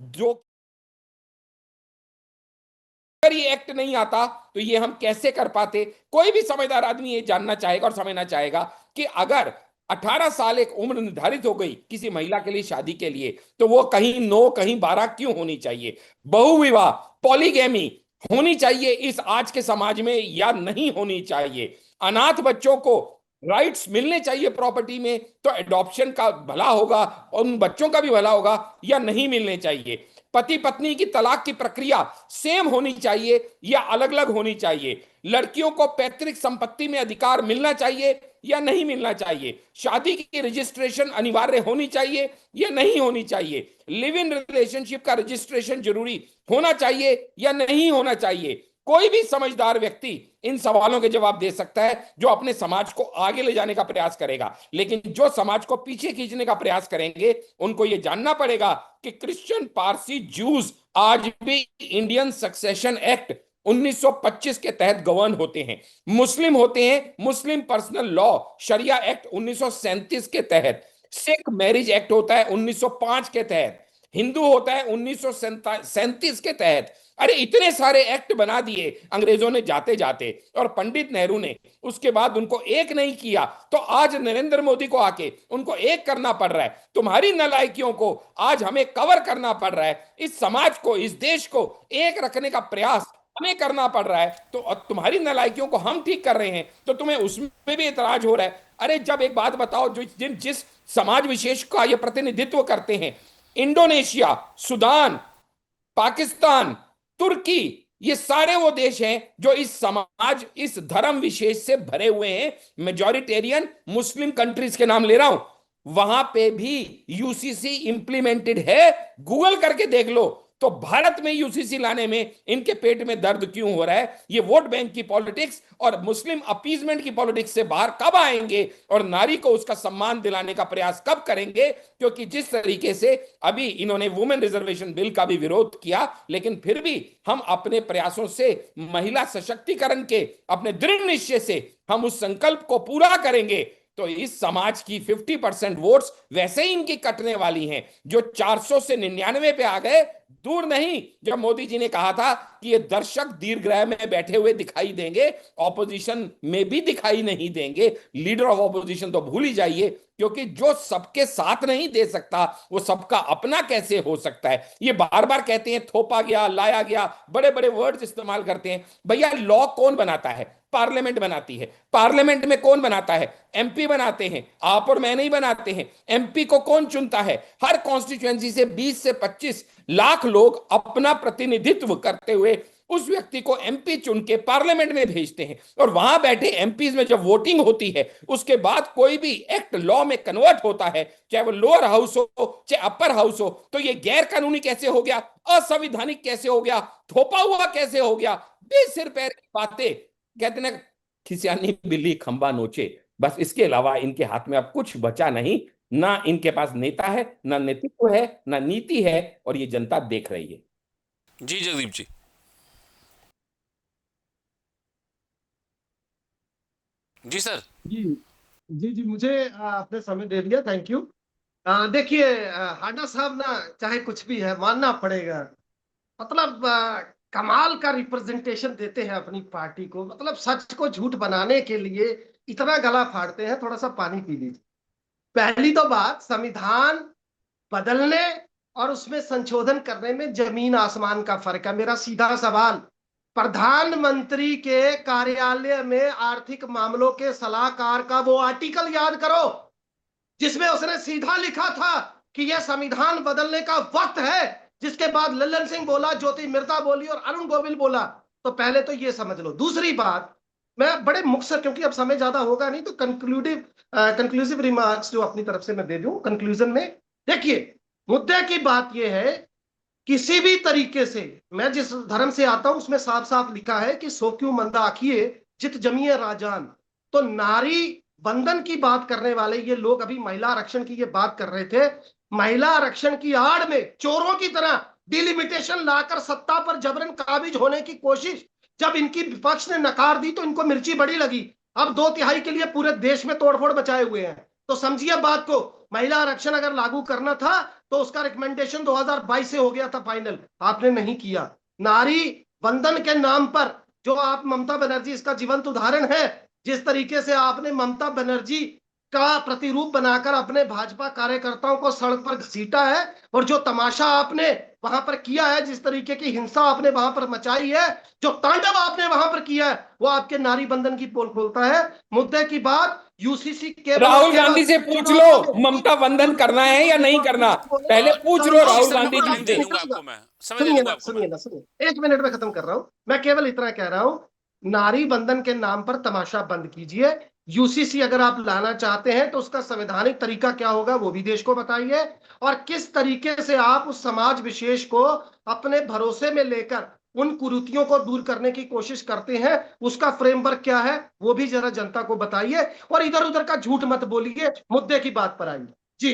जो अगर ये एक्ट नहीं आता तो ये हम कैसे कर पाते? कोई भी समझदार आदमी ये जानना चाहेगा और समझना चाहेगा कि अगर 18 साल एक उम्र निर्धारित हो गई किसी महिला के लिए शादी के लिए, तो वो कहीं 9 कहीं 12 क्यों होनी चाहिए? बहुविवाह, पॉलीगैमी होनी चाहिए इस आज के समाज में या नहीं होनी चाहिए? अनाथ बच्चों को राइट्स मिलने चाहिए प्रॉपर्टी में, तो एडॉप्शन का भला होगा और उन बच्चों का भी भला होगा, या नहीं मिलने चाहिए? पति पत्नी की तलाक की प्रक्रिया सेम होनी चाहिए या अलग अलग होनी चाहिए? लड़कियों को पैतृक संपत्ति में अधिकार मिलना चाहिए या नहीं मिलना चाहिए? शादी की रजिस्ट्रेशन अनिवार्य होनी चाहिए या नहीं होनी चाहिए? लिव इन रिलेशनशिप का रजिस्ट्रेशन जरूरी होना चाहिए या नहीं होना चाहिए? कोई भी समझदार व्यक्ति इन सवालों के जवाब दे सकता है जो अपने समाज को आगे ले जाने का प्रयास करेगा। लेकिन जो समाज को पीछे खींचने का प्रयास करेंगे उनको यह जानना पड़ेगा कि क्रिश्चियन, पारसी, जूस आज भी इंडियन सक्सेशन एक्ट 1925 के तहत गवर्न होते हैं। मुस्लिम होते हैं मुस्लिम पर्सनल लॉ शरिया एक्ट 1937 के तहत। सिख मैरिज एक्ट होता है 1905 के तहत। हिंदू होता है 1937 के तहत। अरे इतने सारे एक्ट बना दिए अंग्रेजों ने जाते जाते, और पंडित नेहरू ने उसके बाद उनको एक नहीं किया, तो आज नरेंद्र मोदी को आके उनको एक करना पड़ रहा है। तुम्हारी नालायकियों को आज हमें कवर करना पड़ रहा है। इस समाज को, इस देश को एक रखने का प्रयास हमें करना पड़ रहा है, तो तुम्हारी नालायकियों को हम ठीक कर रहे हैं तो तुम्हें उसमें भी इतराज हो रहा है। अरे जब एक बात बताओ, जो जिस समाज विशेष का ये प्रतिनिधित्व करते हैं, इंडोनेशिया, सुदान, पाकिस्तान, तुर्की, ये सारे वो देश हैं जो इस समाज, इस धर्म विशेष से भरे हुए हैं। मेजॉरिटेरियन मुस्लिम कंट्रीज के नाम ले रहा हूं, वहां पे भी यूसीसी इंप्लीमेंटेड है। गूगल करके देख लो। तो भारत में यूसीसी लाने में इनके पेट में दर्द क्यों हो रहा है? ये वोट बैंक की पॉलिटिक्स और मुस्लिम अपीजमेंट की पॉलिटिक्स से बाहर कब आएंगे और नारी को उसका सम्मान दिलाने का प्रयास कब करेंगे? क्योंकि जिस तरीके से अभी इन्होंने वुमेन रिजर्वेशन बिल का भी विरोध किया, लेकिन फिर भी हम अपने प्रयासों से, महिला सशक्तिकरण के अपने दृढ़ निश्चय से हम उस संकल्प को पूरा करेंगे, तो इस समाज की 50% वोट्स वैसे ही इनकी कटने वाली हैं। जो 400 से 99 पे आ गए, दूर नहीं। जब मोदी जी ने कहा था कि ये दर्शक दीर्घगृह में बैठे हुए दिखाई देंगे, ऑपोजिशन में भी दिखाई नहीं देंगे, लीडर ऑफ ऑपोजिशन तो भूल ही जाइए, क्योंकि जो सबके साथ नहीं दे सकता वो सबका अपना कैसे हो सकता है? ये बार बार कहते हैं थोपा गया, लाया गया, बड़े बड़े वर्ड्स इस्तेमाल करते हैं। भैया लॉ कौन बनाता है? पार्लियामेंट बनाती है। पार्लियामेंट में कौन बनाता है? एमपी बनाते हैं। आप और मैं नहीं बनाते हैं। एमपी को कौन चुनता है? हर कॉन्स्टिट्यूएंसी से 20 से 25 लाख लोग अपना प्रतिनिधित्व करते हुए उस व्यक्ति को एमपी चुन के पार्लियामेंट में भेजते हैं, और वहां बैठे एमपीज में जब वोटिंग होती है, उसके बाद कोई भी एक्ट लॉ में कन्वर्ट होता है, चाहे वो लोअर हाउस हो चाहे अपर हाउस हो, तो ये गैर कानूनी कैसे हो गया? असंवैधानिक कैसे हो गया? थोपा हुआ कैसे हो गया? बेसिर पैर की बातें। कहते ना, खिसियानी बिल्ली खंबा नोचे। बस इसके अलावा इनके हाथ में अब कुछ बचा नहीं। ना इनके पास नेता है, ना नेतृत्व है, ना नीति है, और ये जनता देख रही है। जी जगदीप जी। जी सर। जी जी जी, मुझे आपने समय दे दिया, थैंक यू। देखिए, हाडा साहब ना, चाहे कुछ भी है मानना पड़ेगा, मतलब कमाल का रिप्रेजेंटेशन देते हैं अपनी पार्टी को। मतलब सच को झूठ बनाने के लिए इतना गला फाड़ते हैं। थोड़ा सा पानी पी लीजिए। पहली तो बात, संविधान बदलने और उसमें संशोधन करने में जमीन आसमान का फर्क है। मेरा सीधा सवाल, प्रधानमंत्री के कार्यालय में आर्थिक मामलों के सलाहकार का वो आर्टिकल याद करो जिसमें उसने सीधा लिखा था कि यह संविधान बदलने का वक्त है। जिसके बाद लल्लन सिंह बोला, ज्योति मिर्धा बोली और अरुण गोविल बोला। तो पहले तो ये समझ लो। दूसरी बात, मैं बड़े मुख्तसर, क्योंकि अब समय ज्यादा होगा नहीं, तो कंक्लूसिव रिमार्क्स जो अपनी तरफ से मैं दे दूं कंक्लूजन में। देखिए, मुद्दे की बात यह है, किसी भी तरीके से, मैं जिस धर्म से आता हूं उसमें साफ साफ लिखा है कि सो क्यों मंदा आखिए जित जमिए राजान। तो नारी बंधन की बात करने वाले ये लोग अभी महिला आरक्षण की ये बात कर रहे थे। महिला आरक्षण की आड़ में चोरों की तरह डिलिमिटेशन लाकर सत्ता पर जबरन काबिज होने की कोशिश जब इनकी विपक्ष ने नकार दी, तो इनको मिर्ची बड़ी लगी। अब 2/3 के लिए पूरे देश में तोड़फोड़ मचाए हुए हैं। तो समझिए बात को, महिला आरक्षण अगर लागू करना था तो उसका रिकमेंडेशन 2022 से हो गया था फाइनल, आपने नहीं किया। नारी बंधन के नाम पर जो आप, ममता बनर्जी इसका जीवंत उदाहरण है, जिस तरीके से आपने ममता बनर्जी का प्रतिरूप बनाकर अपने भाजपा कार्यकर्ताओं को सड़क पर घसीटा है, और जो तमाशा आपने वहां पर किया है, जिस तरीके की हिंसा आपने वहां पर मचाई है, जो तांडव आपने वहां पर किया है, वो आपके नारी बंधन की पोल खोलता है। मुद्दे की बात, यूसीसी केवल राहुल गांधी से पूछ लो ममता बंधन करना है या नहीं करना। पहले पूछ लो राहुल गांधी जी दे से। दूंगा आपको मैं, समय दे सुनिए दूंगा ना, आपको सुनिए मैं। ना, सुनिए, 1 मिनट में खत्म कर रहा हूं। मैं केवल इतना कह रहा हूं, नारी बंधन के नाम पर तमाशा बंद कीजिए। यूसीसी अगर आप लाना चाहते हैं तो उसका संवैधानिक तरीका क्या होगा वो भी देश को बताइए, और किस तरीके से आप उस समाज विशेष को अपने भरोसे में लेकर उन कुरीतियों को दूर करने की कोशिश करते हैं, उसका फ्रेमवर्क क्या है वो भी जरा जनता को बताइए, और इधर उधर का झूठ मत बोलिए, मुद्दे की बात पर आइए। जी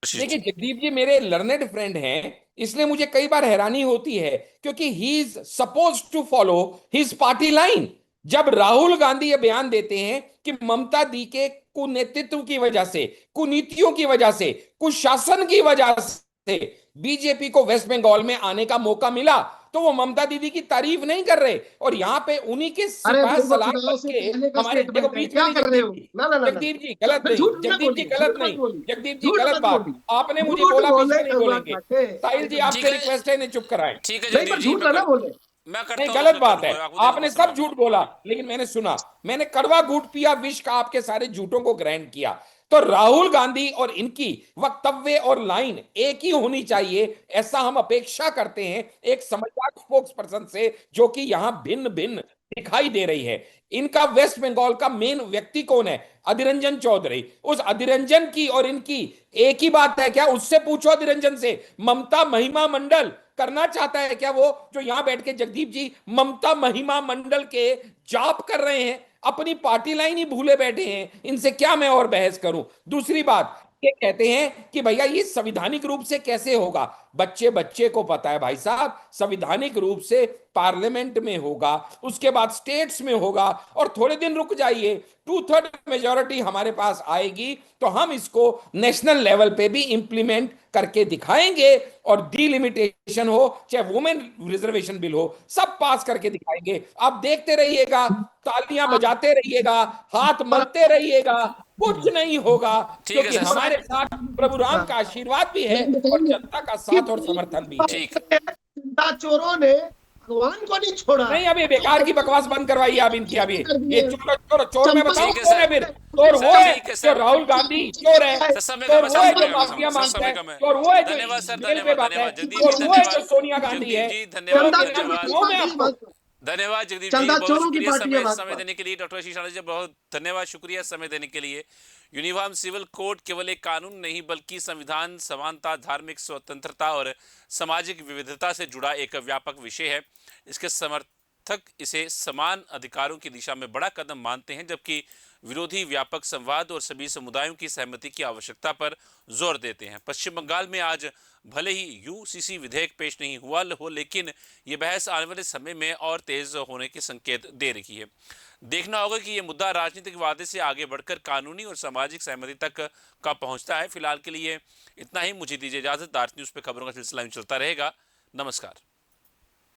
आशीष देखिए, जी। जगदीप जी मेरे लर्नेड फ्रेंड हैं, इसलिए मुझे कई बार हैरानी होती है, क्योंकि he is suppose to follow his party line. जब राहुल गांधी ये बयान देते हैं कि ममता दी के कुनेतृत्व की वजह से, कुनीतियों की वजह से, कुशासन की वजह से बीजेपी को वेस्ट बंगाल में आने का मौका मिला, तो तो वो ममता दीदी की तारीफ नहीं कर रहे, और यहाँ पे उन्हीं के अरे सिपह भाई वो सलार चुनाव बन से के पहले का हमारे, देखो स्टेटमेंट है, बीच में क्या नहीं कर रहे जगदीप हो? जी, ना ना ना ना, जगदीप जी गलत नहीं, झूठ मत जगदीप जी बोलिए, गलत झूठ मत नहीं, बोलिए, जगदीप जी झूठ गलत मत बात, बोलिए, आपने मुझे झूठ बोला, बीच बोले में नहीं कौआ बोलेंगे। काटे। साहिल जी ठीक आपसे है, रिक्वेस्ट है, इन्हें चुप कराएं। ठीक है नहीं जगदीप पर जी, झूठ ना बोले। मैं नहीं, करता हूँ गलत उसमें बात है, आपको देता आपने हूँ सब समय। झूठ बोला, लेकिन मैंने सुना, मैंने कड़वा घूंट पिया, विष का आपके सारे झूठों को ग्रहण किया। तो राहुल गांधी और इनकी वक्तव्य और लाइन एक ही होनी चाहिए, ऐसा हम अपेक्षा करते हैं एक समझदार स्पोक्स पर्सन से, जो कि यहां भिन्न भिन्न दिखाई दे रही है। इनका वेस्ट बंगाल का मेन व्यक्ति कौन है? अधीर रंजन चौधरी। उस अधीर रंजन की और इनकी एक ही बात है क्या? उससे पूछो अधीर रंजन से। ममता महिमा मंडल करना चाहता है क्या वो, जो यहां बैठ के जगदीप जी ममता महिमा मंडल के जाप कर रहे हैं? अपनी पार्टी लाइन ही भूले बैठे हैं, इनसे क्या मैं और बहस करूं। दूसरी बात, ये कहते हैं कि भैया ये संविधानिक रूप से कैसे होगा। बच्चे बच्चे को पता है भाई साहब, संविधानिक रूप से पार्लियामेंट में होगा, उसके बाद स्टेट्स में होगा, और थोड़े दिन रुक जाइए, 2/3 मेजोरिटी हमारे पास आएगी, तो हम इसको नेशनल लेवल पे भी इंप्लीमेंट करके दिखाएंगे, और डिलिमिटेशन हो चाहे वुमेन रिजर्वेशन बिल हो, सब पास करके दिखाएंगे। आप देखते रहिएगा, तालियां बजाते रहिएगा, हाथ पर मलते रहिएगा, कुछ नहीं होगा, ठीक है क्योंकि सर, हमारे साथ प्रभु राम का आशीर्वाद भी है और जनता का साथ और समर्थन भी है। ठीक चिंता चोरों ने भगवान को नहीं छोड़ा। नहीं, अभी बेकार की बकवास बंद करवाइए आप इनकी। अभी कर ये दिए। चोर चोर चोर मैं बताऊं ठीक है कौन सर। है फिर? चोर वो सर है ठीक है जो सर, राहुल गांधी चोर है, सर समय चोर कम है, वो है सर जो समय कम माफिया है, सर मांगता समय है, कम है। चोर वो है जो धन्यवाद सर, जेल पे धन्यवाद बात है, धन्यवाद जगदीप चोर जी, वो है जो धन्यवाद सोनिया गांधी जगदीप है। जी, चोरों धन्यवाद चंदा की चोरों लिस्ट धन्यवाद की दो मैं पार्टी आपको। मत करो। धन्यवाद जगदीप जी, चंदा बहुत चोरों की शुक्रिया पार्टी है समय भाजपा। समय देने के लिए। डॉक्टर आशीष आनंद जी, बहुत धन्यवाद, शुक्रिया समय देने के लिए। यूनिफॉर्म सिविल कोड केवल एक कानून नहीं बल्कि संविधान, समानता, धार्मिक स्वतंत्रता और सामाजिक विविधता से जुड़ा एक व्यापक विषय है। इसके समर्थक इसे समान अधिकारों की दिशा में बड़ा कदम मानते हैं, जबकि विरोधी व्यापक संवाद और सभी समुदायों की सहमति की आवश्यकता पर जोर देते हैं। पश्चिम बंगाल में आज भले ही यूसीसी विधेयक पेश नहीं हुआ हो, लेकिन ये बहस आने वाले समय में और तेज होने के संकेत दे रही है। देखना होगा कि ये मुद्दा राजनीतिक वादे से आगे बढ़कर कानूनी और सामाजिक सहमति तक का पहुंचता है। फिलहाल के लिए इतना ही, मुझे दीजिए इजाजत। भारत न्यूज़ पे खबरों का सिलसिला यूं चलता रहेगा। नमस्कार।